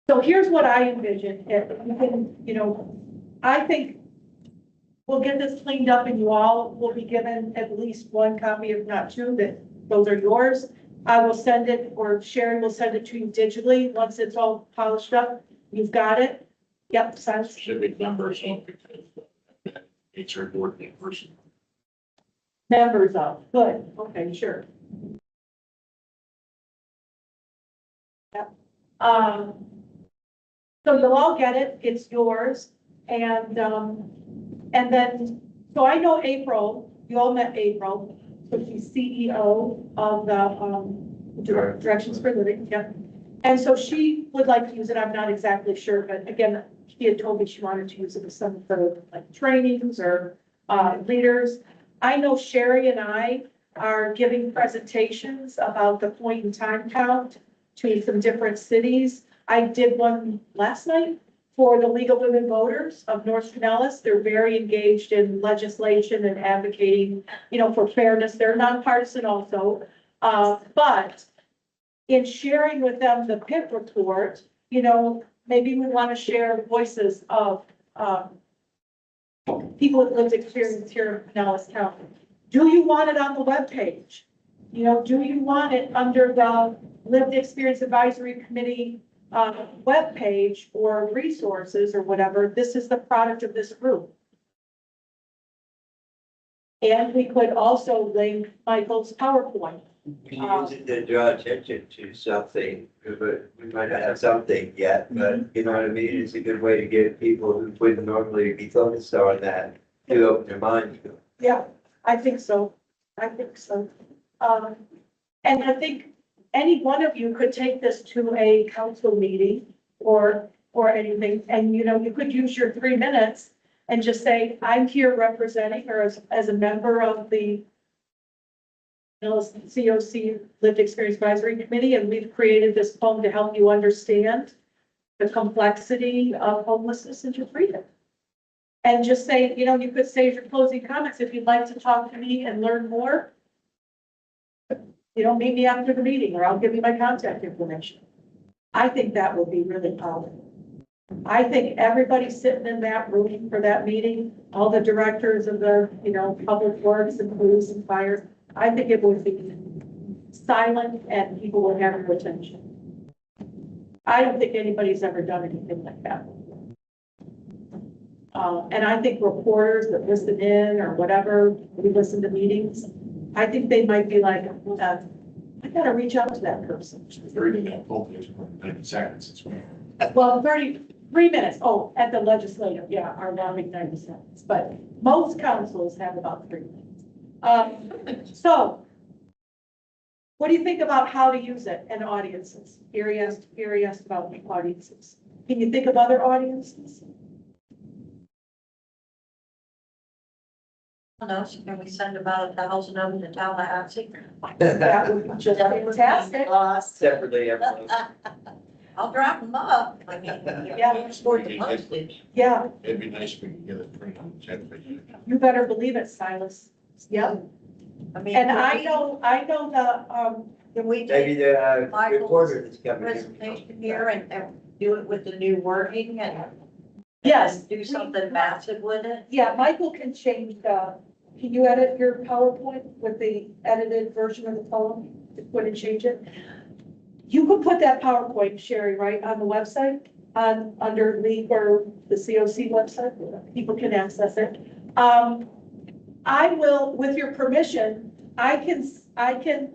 So here's what I envision, if you can, you know, I think we'll get this cleaned up and you all will be given at least one copy, if not two, that those are yours. I will send it, or Sherry will send it to you digitally, once it's all polished up, you've got it. Yep, sounds. Should be members of because HR board person. Members of, good, okay, sure. Yep. So you'll all get it, it's yours, and then, so I know April, you all met April, so she's CEO of the Directions for Living, yep. And so she would like to use it, I'm not exactly sure, but again, she had told me she wanted to use it with some for like trainings or leaders. I know Sherry and I are giving presentations about the point in time count to some different cities. I did one last night for the League of Women Voters of North Pinellas. They're very engaged in legislation and advocating, you know, for fairness. They're nonpartisan also. But in sharing with them the PIT report, you know, maybe we want to share voices of people with lived experience here in Pinellas County. Do you want it on the webpage? You know, do you want it under the Lived Experience Advisory Committee webpage or resources or whatever? This is the product of this group. And we could also link Michael's PowerPoint. We use it to draw attention to something, but we might not have something yet, but you know what I mean? It's a good way to get people who wouldn't normally be focused on that to open their mind. Yeah, I think so. I think so. And I think any one of you could take this to a council meeting or anything, and you know, you could use your 3 minutes and just say, I'm here representing, or as a member of the COC Lived Experience Advisory Committee, and we've created this poem to help you understand the complexity of homelessness and just read it. And just say, you know, you could say your closing comments if you'd like to talk to me and learn more. You know, meet me after the meeting, or I'll give you my contact information. I think that would be really powerful. I think everybody sitting in that room for that meeting, all the directors of the, you know, public works and police and fire, I think it would be silent and people would have your attention. I don't think anybody's ever done anything like that. And I think reporters that listen in or whatever, we listen to meetings, I think they might be like, I gotta reach out to that person. 30 minute focus, 90 seconds as well. Well, 33 minutes, oh, at the legislative, yeah, our allowing 90 seconds, but most councils have about 3 minutes. So what do you think about how to use it in audiences? Gary asked about audiences. Can you think of other audiences? No, so can we send about 1,000 of them to Tallahassee? That would be just fantastic. Separately, everyone. I'll drop them up. I mean, yeah, for the postage. Yeah, It'd be nice if we could get a print on the check for you. you better believe it, Silas. Yep. I mean. And I know the, Can we Maybe take the Michael's reporter that's coming presentation here and do it with the new wording and yes. do something massive with it? Yeah, Michael can change can you edit your PowerPoint with the edited version of the poem? Put and change it? You could put that PowerPoint, Sherry, right, on the website, under LEAC or the COC website. People can access it. I will, with your permission, I can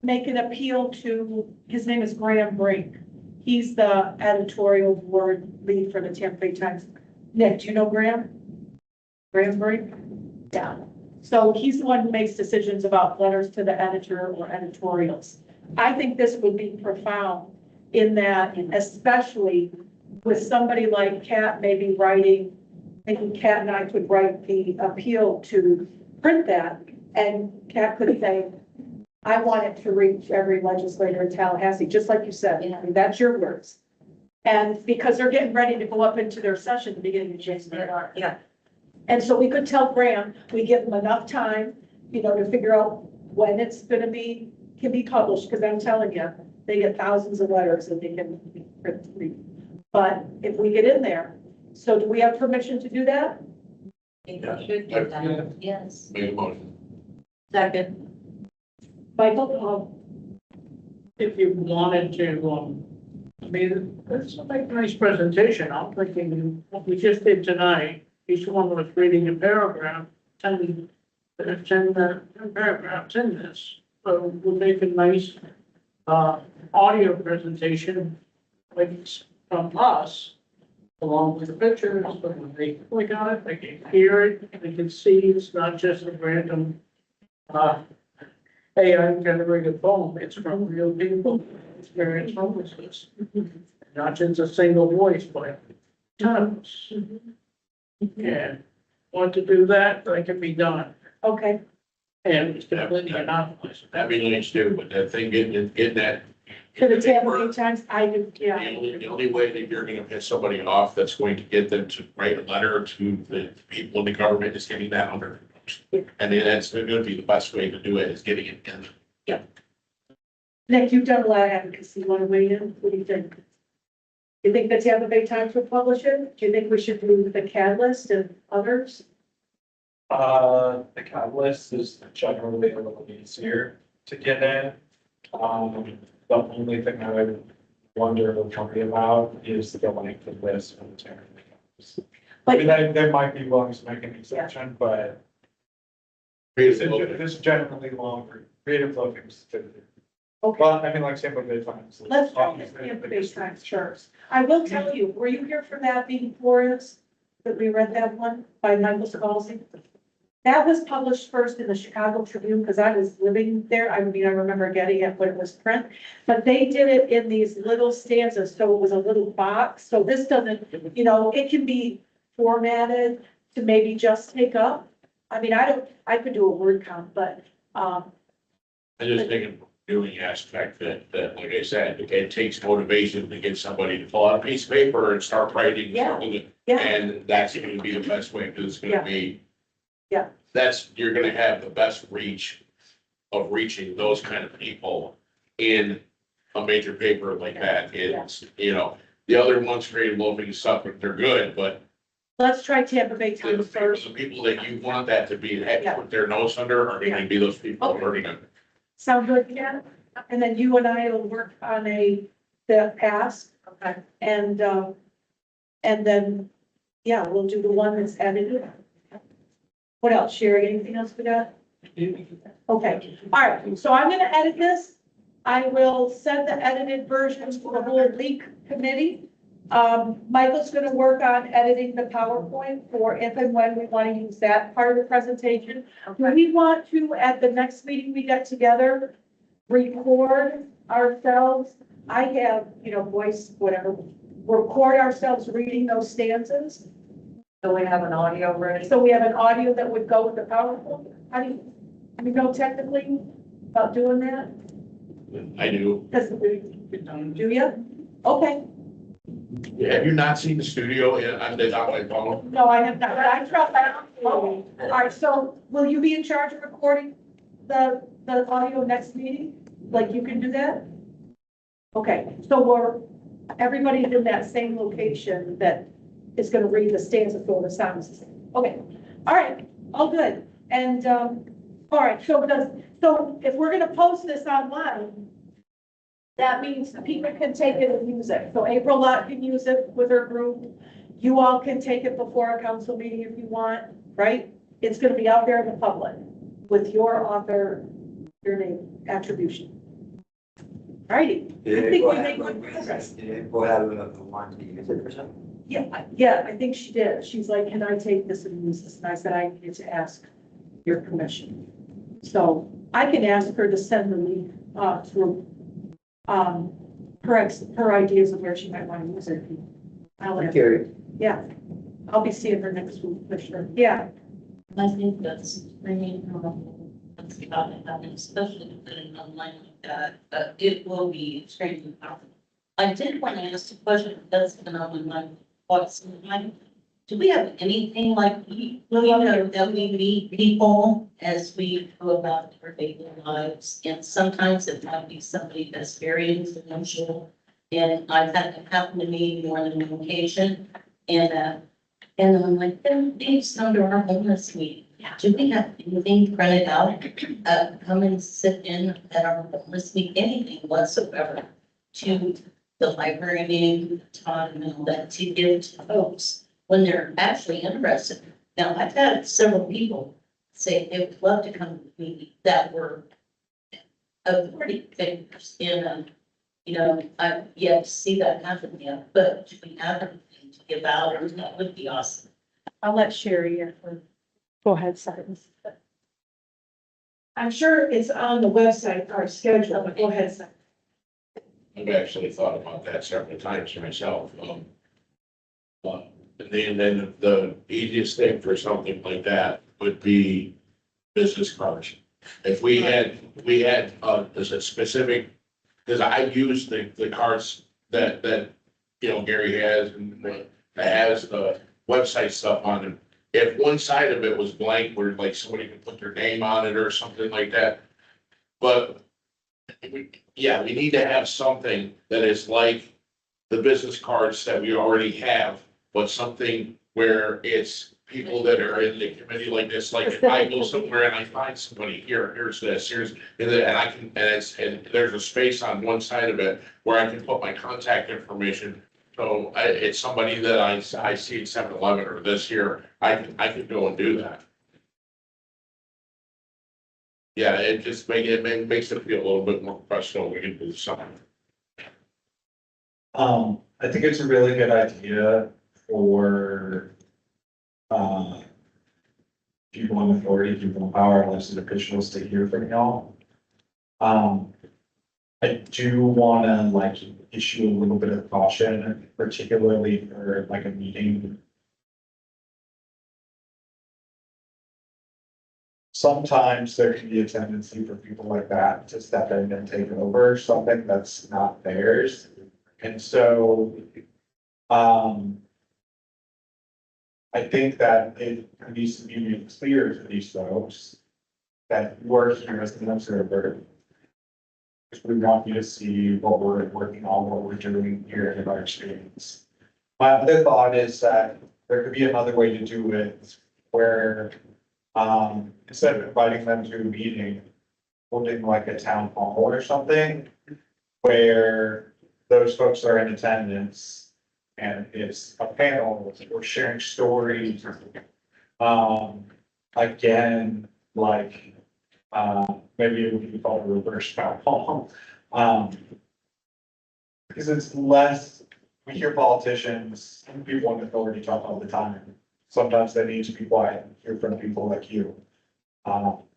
make an appeal to, his name is Graham Brink. He's the editorial board lead for the Tampa Bay Times. Nick, do you know Graham? Graham Brink? Yeah. So he's the one who makes decisions about letters to the editor or editorials. I think this would be profound in that, especially with somebody like Kat maybe writing, maybe Kat and I could write the appeal to print that, and Kat could say, I want it to reach every legislator in Tallahassee, just like you said. I mean, that's your words. And because they're getting ready to go up into their session at the beginning of January. Yeah. And so we could tell Graham, we give them enough time, to figure out when it's gonna be, can be published, because I'm telling you, they get thousands of letters that they can read. But if we get in there, so do we have permission to do that? I think we should do that. Yes. Make a motion. Second. Michael, If you wanted to, I mean, it's a nice presentation. I'm thinking what we just did tonight, each one was reading a paragraph, 10 paragraphs in this. So we'll make a nice, audio presentation, like from us, along with the pictures, so when they click on it, they can hear it, they can see it's not just a random, AI generated poem, it's from real people who experience homelessness. Not just a single voice, but tons. And want to do that, that can be done, okay, and it's completely anonymous. That'd be nice too, but that thing, getting that. to the Tampa Bay Times, I do, yeah. The only way that you're gonna piss somebody off that's going to get them to write a letter to the people in the government is getting that under. And then that's gonna be the best way to do it, is getting it in. Nick, you've done a lot of advocacy, you want to weigh in? What do you think? You think the Tampa Bay Times will publish it? Do you think we should do the Catalyst and others? The catalyst is generally a little easier to get in. The only thing I would wonder or worry about is the length of this for the Tampa Bay Times. I mean, they might be willing to make an exception, but it's generally longer, creative focus. Okay, Well, I mean, like Tampa Bay Times. let's try the Tampa Bay Times first. I will tell you, were you here for that meeting for us? That we read that one by Michael Scalzi? That was published first in the Chicago Tribune because I was living there. I mean, I remember getting it when it was print, but they did it in these little stanzas. So it was a little box. So this doesn't, it can be formatted to maybe just take up. I mean, I could do a word count, but, I just think of doing aspect that, like I said, it takes motivation to get somebody to pull out a piece of paper and start writing. Yeah. something, yeah, And that's gonna be the best way, because it's Yeah. gonna be. Yeah. You're gonna have the best reach of reaching those kind of people in a major paper like that. It's, the other ones creating loafing stuff, they're good, but let's try Tampa Bay the Times first. people that you want that to be, have Yeah. to put their nose under are gonna be those people Okay. learning it. Sound good, Ken? And then you and I will work on the ask. Okay. And then, yeah, we'll do the one that's edited. What else, Sherry? Anything else we got? Okay, all right, so I'm gonna edit this. I will send the edited versions to the whole LEAC committee. Michael's gonna work on editing the PowerPoint for if and when we want to use that part of the presentation. Do we want to, at the next meeting we get together, record ourselves? I have, voice, whatever, record ourselves reading those stanzas. So we have an audio ready. So we have an audio that would go with the PowerPoint. How do you know technically about doing that? I do. Do you? Okay. Have you not seen the studio on my phone? No, I have not, but I trust that. All right, so will you be in charge of recording the audio next meeting? Like you can do that? Okay, so everybody's in that same location that is gonna read the stanza for the sounds. Okay, all right, all good. And, all right, so if we're gonna post this online, that means the people can take it and use it. So April Lott can use it with her group. You all can take it before a council meeting if you want, right? It's gonna be out there in the public with your author, your name, attribution. Alrighty, I think we make good progress. Did people have a want to use it or something? Yeah, I think she did. She's like, can I take this and use this? And I said, I need to ask your permission. So I can ask her to send the link, through, her ideas of where she might want to use it. I'll ask her. Yeah, I'll be seeing her next week for sure. Yeah. I think that's really, that's about it, I mean, especially depending on line like that, but it will be extremely powerful. I did want to ask a question that's been on my mind, what's in mind? Do we have anything like, you know, that we meet people as we go about our daily lives? And sometimes it might be somebody that's very influential. And I've had it happen to me more than one occasion. And I'm like, please come to our homeless meeting. Do we have anything printed out? Come and sit in at our homeless meeting, anything whatsoever to the library meeting, Todd and all that, to give to folks when they're actually interested. Now, I've had several people say they would love to come to me that were authority figures in, you know, I've yet to see that happen yet, but do we have anything to give out, or that would be awesome. I'll let Sherry answer. Go ahead, Cyrus. I'm sure it's on the website, our schedule, but go ahead, Cyrus. I've actually thought about that several times myself. And then the easiest thing for something like that would be business cards. If we had, there's a specific, because I use the cards that, you know, Gary has and that has the website stuff on them. If one side of it was blank, where like somebody could put their name on it or something like that. But yeah, we need to have something that is like the business cards that we already have, but something where it's people that are in the committee like this, like if I go somewhere and I find somebody, here's this, and I can, and there's a space on one side of it where I can put my contact information. So it's somebody that I see at 7-Eleven or this here, I can go and do that. Yeah, it just makes it feel a little bit more professional. We can do something. I think it's a really good idea for, people in authority, people in power, elected officials to hear from y'all. I do wanna like issue a little bit of caution, particularly for like a meeting. Sometimes there can be a tendency for people like that to step in and take over something that's not theirs. And so, I think that it needs to be made clear to these folks that we're here as an observer. Because we want you to see what we're working on, what we're doing here in our experience. My other thought is that there could be another way to do it where, instead of inviting them to a meeting, holding like a town hall or something, where those folks are in attendance and it's a panel, we're sharing stories. Again, like, maybe it would be called a reverse town hall. Because it's less, we hear politicians, people in authority talk all the time. Sometimes they need to be quiet and hear from people like you. So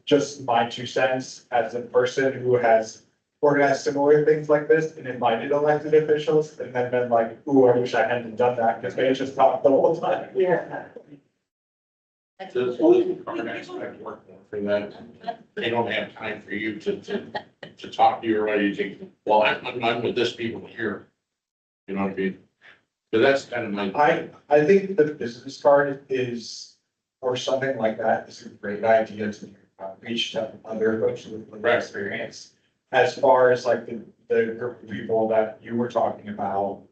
just my 2 cents as a person who has organized similar things like this and invited elected officials and then been like, ooh, I wish I hadn't done that because they just talk the whole time. Yeah. Does the card aspect work more for that? They don't have time for you to talk to you or what you think, well, I'm with this people here. You know what I mean? But that's kind of my. I think the business card is, or something like that, is a great idea to reach to other folks with lived experience. As far as like the group of people that you were talking about,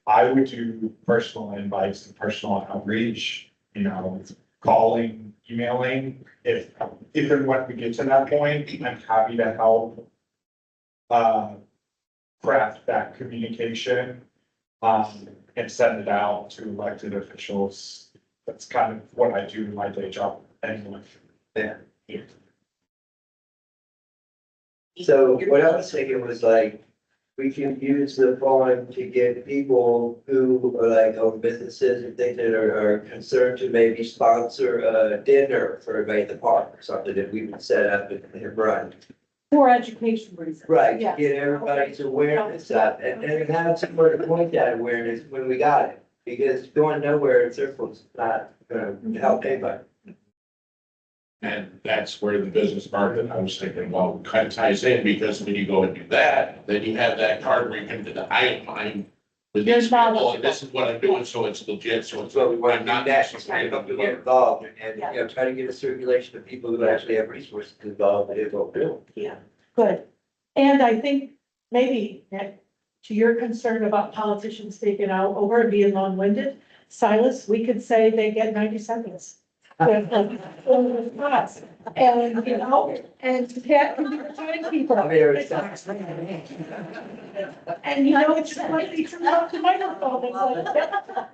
I would do personal invites and personal outreach, you know, calling, emailing. If and when we get to that point, I'm happy to help craft that communication and send it out to elected officials. That's kind of what I do in my day job anyway. Yeah. So what I was thinking was like, we can use the fund to get people who are like own businesses and things that are concerned to maybe sponsor a dinner for everybody in the park or something that we would set up and run. For education reasons. Right, to Yes. get everybody's awareness up and have somewhere to point that awareness when we got it. Because going nowhere in circles is not gonna help anybody. And that's where the business part that I was thinking, well, kind of ties in, because when you go and do that, then you have that card where you can do the I am mine with these people, and this is what I'm doing, so it's legit, so it's, So we want I'm to not do that, just to get saying, involved and, you know, try to get a circulation of people who actually have resources involved in it, what we're doing. Yeah, good. And I think maybe to your concern about politicians taking out over and being long-winded, Silas, we could say they get 90 seconds. And, you know, and Pat can be the timekeeper. I mean, it's And you know, it's just like they turn off the microphone, it's like,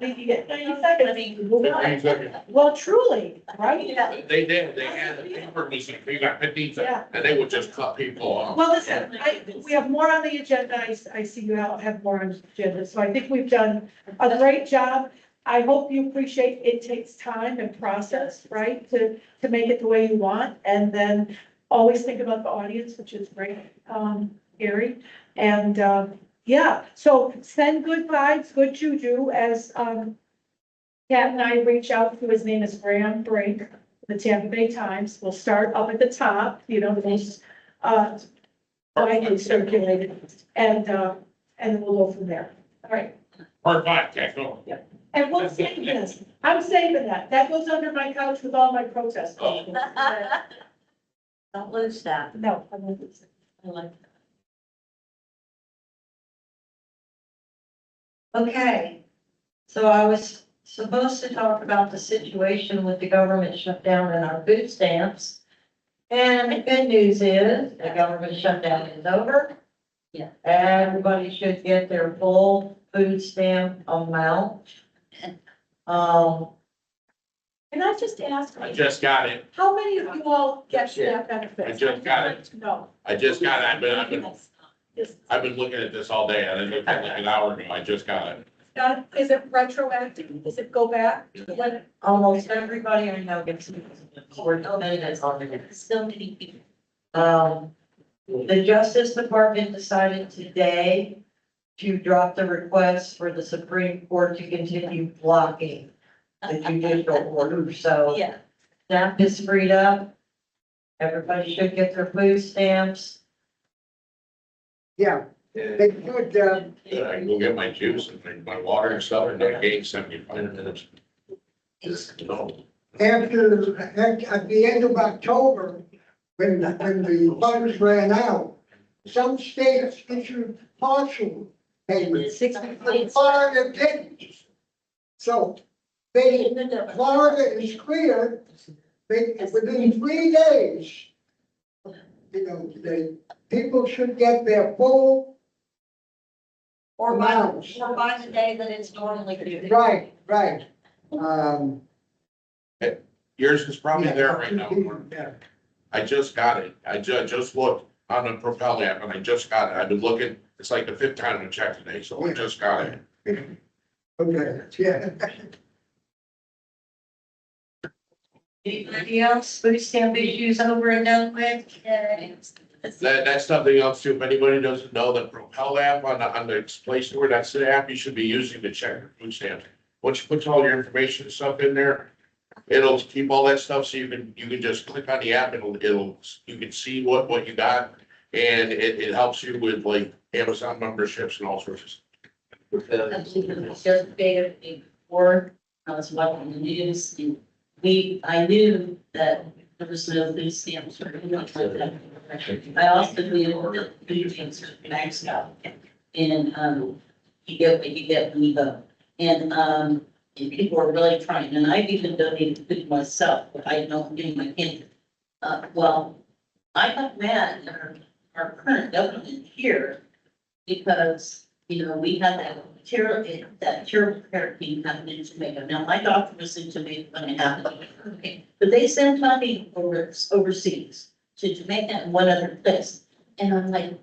yep, you get 90 seconds. Move on. Well, truly, right? they did, they had, the paper was, you got 15 seconds, and they would just cut people off. Well, listen, we have more on the agenda. I see you have more on the agenda, so I think we've done a great job. I hope you appreciate it takes time and process, right, to make it the way you want. And then always think about the audience, which is great, Gary. And, yeah, so send good vibes, good juju as, Kat and I reach out to, his name is Graham Brink, the Tampa Bay Times. We'll start up at the top, you know, the most, widely circulated, and we'll go from there. All right. Part 5, technical. And we'll save this. I'm saving that. That goes under my couch with all my protest. Oh. Don't lose that. No, I won't lose it. I like that. Okay, so I was supposed to talk about the situation with the government shutdown and our food stamps. And the good news is the government shutdown is over. Yeah. Everybody should get their full food stamp amount. Can I just ask, I just got it, how many of you all get that benefit? I just got it. No. I just got it, Just, I've been looking at this all day, and I looked at it like an hour ago, I just got it. is it retroactive? Does it go back to when? Almost everybody I know gets. So many people. The Justice Department decided today to drop the request for the Supreme Court to continue blocking the judicial order, so Yeah, that is freed up. Everybody should get their food stamps. Yeah, they could, Yeah, I can go get my juice and drink my water and stuff, and I gained 75 minutes. Just, no. after, at the end of October, when the funds ran out, some states issued partial payments. Florida didn't. So Florida is clear, within 3 days, you know, people should get their full Or by, amounts. or by the day that it's normally due. Right, right. Yours is probably there right now. Yeah. I just got it. I just looked on the Propel app, and I just got it. I've been looking, it's like the 5th time I checked today, so I just got it. Okay, yeah. Anybody else, food stamp issues over and done with? That's something else too. If anybody doesn't know, the Propel app on the Play Store, that's the app you should be using to check your food stamps. Once you put all your information and stuff in there, it'll keep all that stuff, so you can just click on the app, you can see what you got. And it helps you with like Amazon memberships and all sorts of stuff. it's just big before, I was watching the news, and I knew that there was no food stamps or anything like that. I also knew that food stamps were maxed out, and, you get what you get when you go. And people are really trying, and I've even donated food myself, but I don't do my kids. Well, I got mad at our current government here because, you know, we had that terrible hurricane happening in Jamaica. Now, my doctor was in Jamaica when it happened, but they sent money overseas to Jamaica and one other place. And I'm like,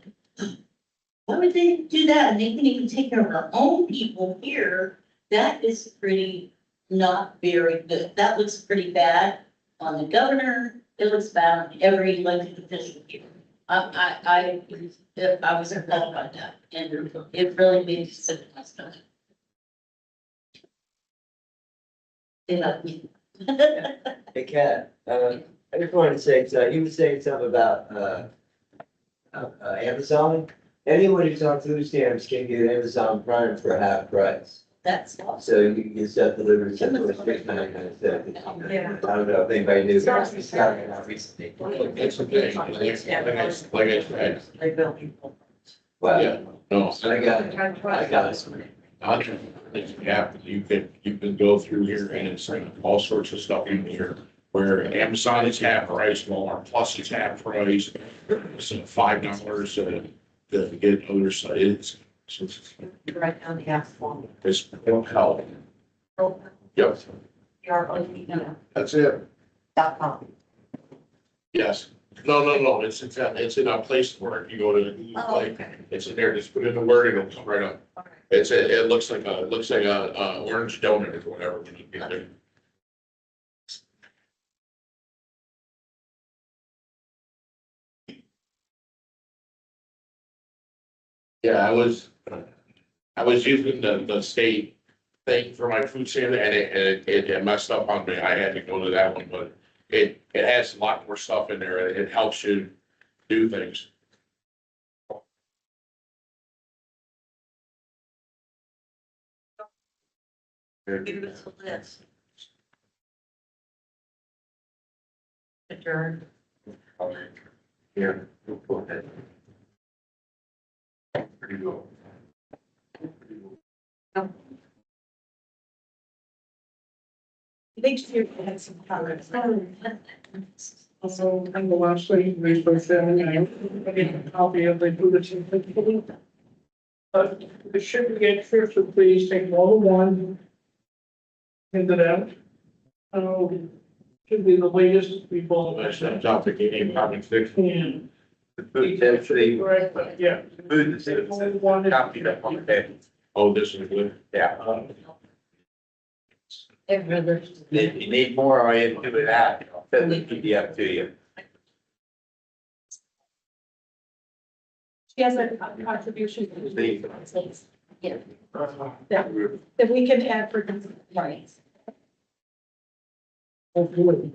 why would they do that? And they can even take care of our own people here. That is pretty not very good. That looks pretty bad on the governor. It looks bad on every elected official here. I was appalled by that, and it really made me sick to my stomach. You know. Hey, Kat, I just wanted to say, so you were saying something about, Amazon. Anyone who's on food stamps can get Amazon Prime for half price. That's awesome. So you can get stuff delivered to the street kind of stuff. Yeah. I don't know if anybody knew. that. It's got it out recently. It's okay, like I said, They build people. Well, yeah, no. I got it. I got it. Yeah, you can go through here and it's all sorts of stuff in here. Where Amazon is half price, Walmart Plus is half price, so $5 to get other stuff. It's Right down the asphalt. it'll help. Yep, that's it. .com. Yes. No, it's in a place where you go to, Oh, like, okay. it's in there, just put in the word and it'll come right up. Okay. It looks like a orange donut or whatever when you get there. Yeah, I was using the state thing for my food stamp and it messed up on me. I had to go to that one, but it has a lot more stuff in there. It helps you do things. Give us a list. Adjourned. Here, go ahead. Pretty good. Make sure you had some comments. Also, and the last thing, resource sharing, I get a copy of the bulletin. The shipping extra, so please take all the one. Hand it out. Should be the latest we bought. That's that topic, it ain't probably fixed. And The food stamp should be, correct, but yeah. food stamp, copy that on the table. Oh, this is good. Yeah. If you need more, or you do it out, I'll send the PDF to you. She has a contribution. Yeah. That we can add for. Right. Hopefully.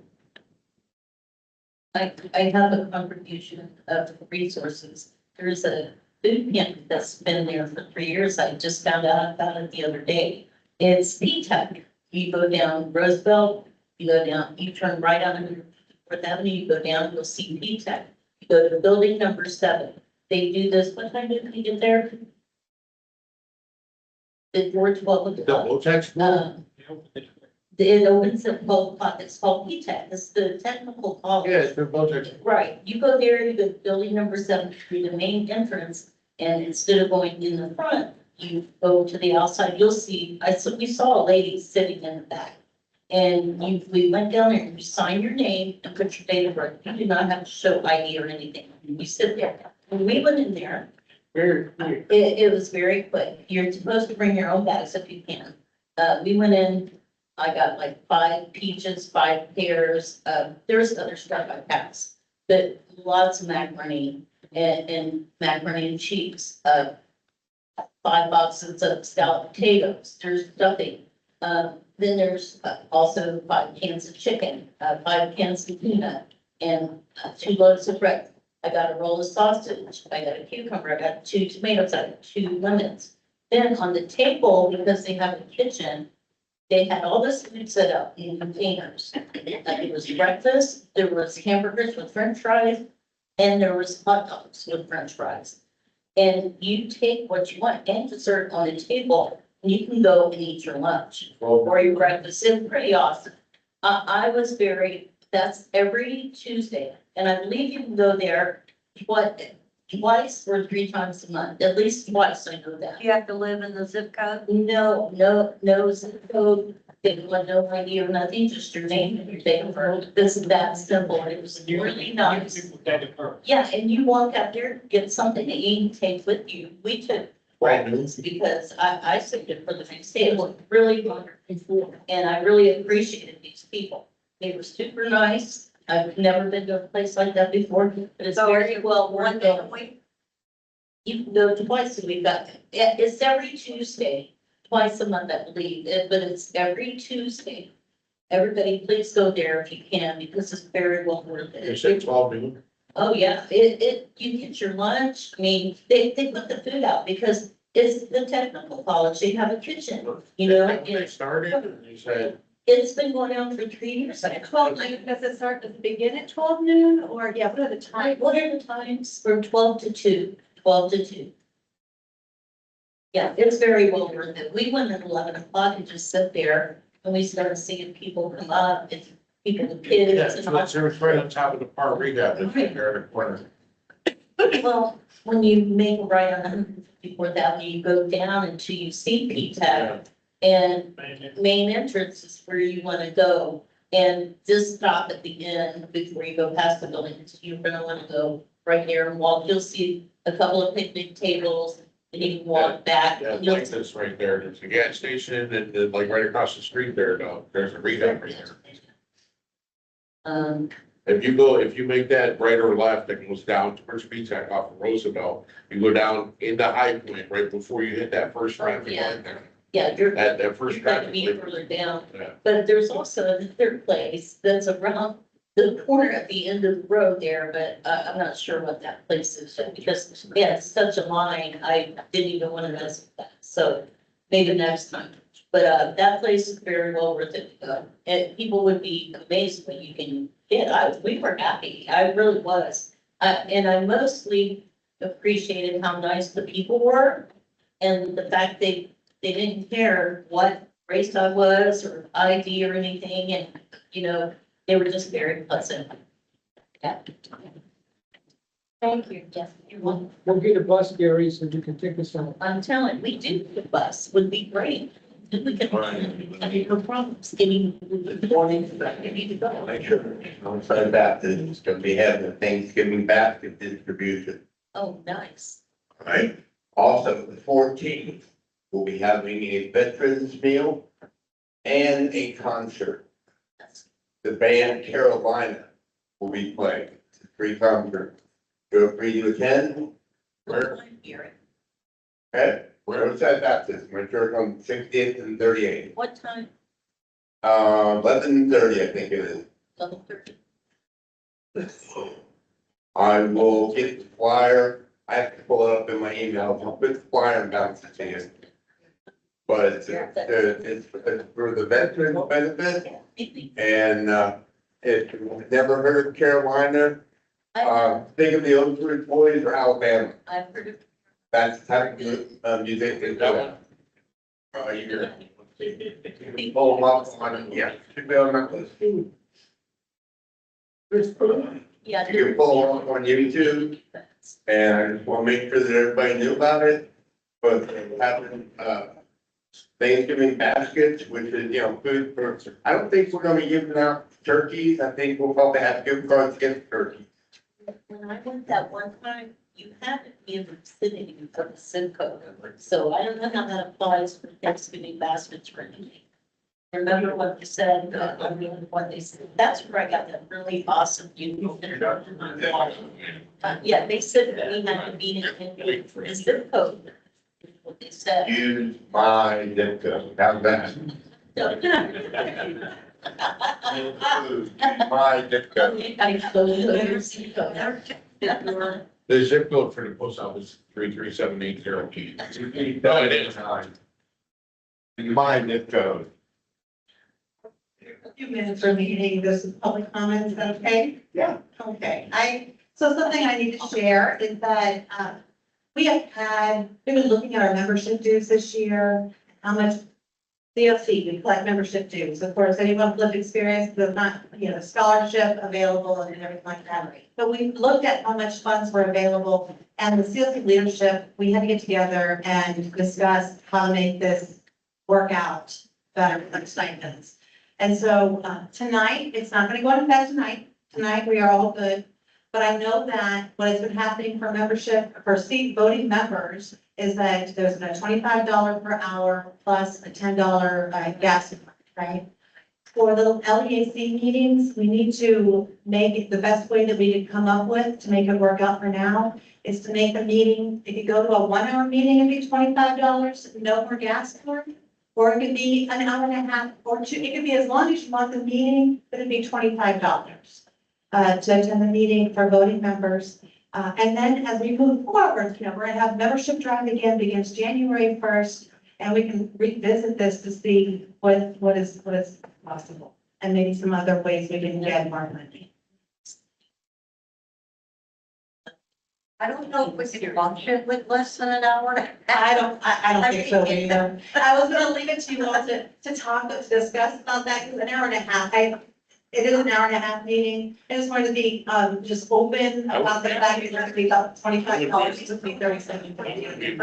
I have a contribution of resources. There's a food pantry that's been there for 3 years. I just found out about it the other day. It's P-Tech. You go down Roosevelt, you go down, you turn right on Fourth Avenue, you go down, you'll see P-Tech. You go to building number 7. They do this, what time did you get there? Before 12 o'clock. Double text. It opens at 12 o'clock. It's called P-Tech. It's the technical college. Yeah, it's double text. Right, you go there, you go to building number 7 through the main entrance, and instead of going in the front, you go to the outside, you'll see, we saw a lady sitting in the back. And we went down there and you sign your name and put your date of birth, you do not have to show ID or anything, you sit there. When we went in there, it was very quick, you're supposed to bring your own bags if you can. We went in, I got like 5 peaches, 5 pears, there's other stuff I passed. But lots of macaroni and macaroni and cheese, 5 boxes of scalloped potatoes, there's stuffing. Then there's also 5 cans of chicken, 5 cans of tuna, and 2 loaves of bread. I got a roll of sausage, I got a cucumber, I got 2 tomatoes, I got 2 lemons. Then on the table, because they have a kitchen, they had all this food set up in containers. Like it was breakfast, there was hamburgers with french fries, and there was hot dogs with french fries. And you take what you want and dessert on the table, and you can go and eat your lunch or your breakfast. It's pretty awesome. I was that's every Tuesday, and I believe you can go there, twice or 3 times a month, at least twice, I know that. You have to live in the zip code? No zip code. They want no ID or nothing, just your name and your date of birth. This is that simple. It was really nice. Yeah, and you walk out there, get something to eat, and take with you. We took breakfast because I saved it for the next day. It was really wonderful. And I really appreciated these people. They were super nice. I've never been to a place like that before, but it's very well worth it. You can go twice a week. It's every Tuesday, twice a month, I believe, but it's every Tuesday. Everybody, please go there if you can, because it's very well worth it. You said 12 noon? Oh, yeah, you get your lunch, I mean, they put the food out because it's the technical college, they have a kitchen, you know? When they started, and they said, It's been going on for 3 years. At 12 noon, does it start, does it begin at 12 noon, or, yeah, what are the times? What are the times? From 12 to 2, 12 to 2. Yeah, it's very well worth it. We went at 11 o'clock and just sit there and we started seeing people come up, it's people with kids yeah, and so all. it's right on top of the park rehab, that's right there in the corner. Well, when you make a right on 154th Avenue, you go down until you see P-TAB. And main entrance is where you want to go. And just stop at the end before you go past the building. You're gonna want to go right there and walk. You'll see a couple of picnic tables and you can walk back. Yeah, And you'll- like this right there, there's a gas station and then like right across the street there, though, there's a rehab right there. If you make that right or left, that goes down towards P-TAC off of Roosevelt, you go down into High Point right before you hit that first traffic light there. Yeah, you're, That first you're gonna traffic be light. further down. Yeah. But there's also another place that's around the corner at the end of the road there, but I'm not sure what that place is because yeah, it's such a line. I didn't even want to mess with that. So maybe next time. But that place is very well worth it to go. And people would be amazed what you can get. We were happy. I really was. And I mostly appreciated how nice the people were and the fact they didn't care what race I was or ID or anything, and, you know, they were just very pleasant. Yeah. Thank you. Yes, you're welcome. We'll get a bus, Gary, so you can take us on. I'm telling, we do the bus, would be great. Then we can, I mean, no problems getting morning, I need to go. Make sure, Southside Baptist is gonna be having a Thanksgiving basket distribution, Oh, nice. right? Also, the 14th, we'll be having a veterans meal and a concert. That's The band Carolina will be playing, it's a free concert. Feel free to attend. Where? Okay, Southside Baptist, my church on 60th and 38th. What time? 11:30, I think it is. 11:30. I will get the flyer, I have to pull it up in my email, I'll put the flyer and bounce it to you. But it's for the veterans benefit, and, if you've never heard of Carolina, think of the Oak Ridge Boys or Alabama, I've heard of. that's the type of music they do. You're, pull them up on, yeah, should be on that list. Yeah. You can pull them up on YouTube. And I just want to make sure that everybody knew about it, but having, Thanksgiving baskets, which is, you know, food for, I don't think we're gonna be giving out turkeys, I think we'll probably have gift cards against turkeys. When I went that one time, you had to be in the vicinity of the Simcoe, so I don't know how that applies for Thanksgiving baskets or anything. Remember what they said, I mean, what they said, that's where I got that really awesome, beautiful. Yeah, they said that we had to be in the zip code, what they said. Use my zip code, how's that? Use my zip code. The zip code for the post office is 33780. No, it is. My zip code. A few minutes for meeting, this is public comments, is that okay? Yeah. Okay, so something I need to share is that, we've been looking at our membership dues this year, how much CFC, we collect membership dues. Of course, anyone with lived experience, there's not, scholarship available and everything like that. But we looked at how much funds were available, and the CFC leadership, we had to get together and discuss how to make this work out. veteran stipends. And so, tonight, it's not gonna go into effect tonight. Tonight, we are all good. But I know that what has been happening for membership, for seat voting members, is that there's a $25 per hour plus a $10 gas, right? For the LEAC meetings, we need to make it the best way that we could come up with to make it work out for now is to make the meeting, if you go to a 1 hour meeting, it'd be $25, no more gas card. Or it could be an hour and a half or two, it could be as long as you want the meeting, but it'd be $25 to attend the meeting for voting members. And then as we move forward, you know, we're gonna have membership drive again, begins January 1st. And we can revisit this to see what is possible and maybe some other ways we can get more money. I don't know if we could function with less than an hour. I don't think so either. I was gonna leave it to you all to discuss about that, because an hour and a half, it is an hour and a half meeting. I just wanted to be, just open about the fact that it's gonna be about $25 to be 37. For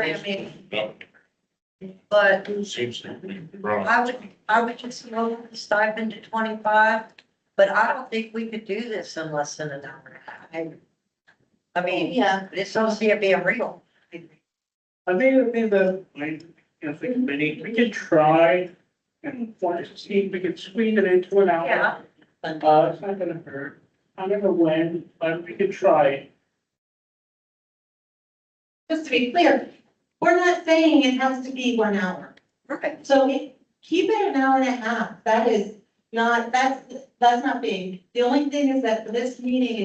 your meeting. But Seems to be wrong. I would just lower the stipend to 25, but I don't think we could do this in less than an hour and a half. I mean, Yeah. it's supposed to be real. I think it'd be the committee, we could try and want to see if we could squeeze it into an hour. Yeah. It's not gonna hurt. I don't know when, but we could try. Just to be clear, we're not saying it has to be 1 hour. Right. So keep it an hour and a half. That is not, that's not big. The only thing is that for this meeting,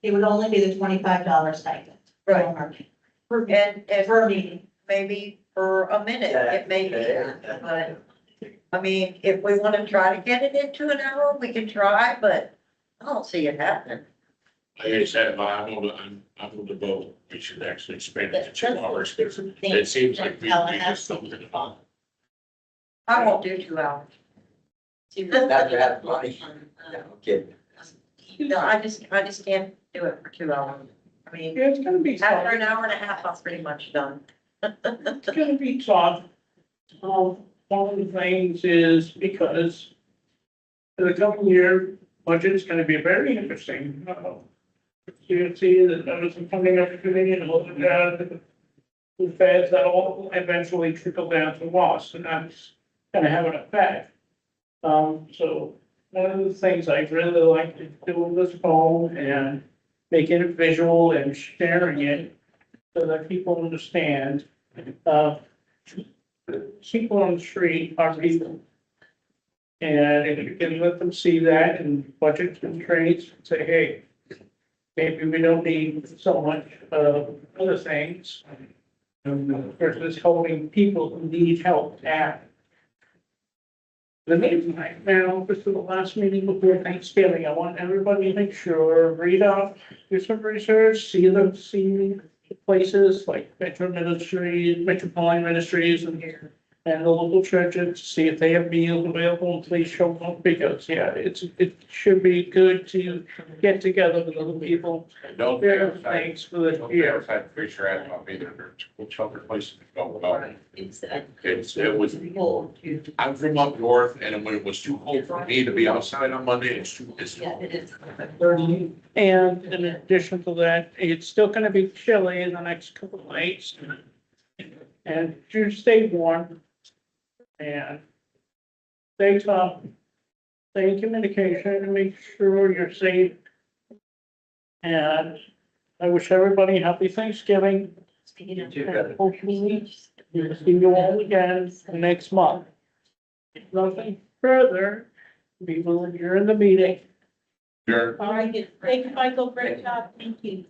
it would only be the $25 stipend. Right. And for a meeting. Maybe for a minute, it may be, but, I mean, if we want to try to get it into an hour, we can try, but I don't see it happening. Like I said, I'm on the boat. We should actually spend it to 2 hours. It seems like we just don't. I won't do 2 hours. That's your half money. Okay. No, I just can't do it for 2 hours. I mean, Yeah, it's gonna be after tough. an hour and a half, I'm pretty much done. It's gonna be tough. One of the things is because the coming year budget is gonna be very interesting. You see that there was some funding opportunity and look at the feds that all eventually trickle down to us, and that's gonna have an effect. So one of the things I really like to do with this phone and making it visual and sharing it so that people understand, people on the street are people. And if you can let them see that and budget constraints, say, hey, maybe we don't need so much other things. Versus helping people who need help now. The meeting right now, this is the last meeting before Thanksgiving. I want everybody to make sure, read up, do some research, see the places like Metro Ministries, Metropolitan Ministries and the local churches, see if they have meals available, and please show up because, yeah, it should be good to get together with other people. Don't There thanks for the year. I'm pretty sure I don't either. There's shelter places to go about. It's It was, I'm from up north and when it was too cold for me to be outside on Monday, it's too. Yeah, it is. And in addition to that, it's still gonna be chilly in the next couple of nights. And you stay warm. And stay tough, stay in communication and make sure you're safe. And I wish everybody happy Thanksgiving. And hopefully we'll see you all again next month. If nothing further, we will adjourn the meeting. Sure. All right, thank you, Michael, great job, thank you.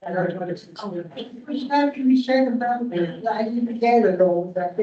What can we say about the, I didn't get it all, that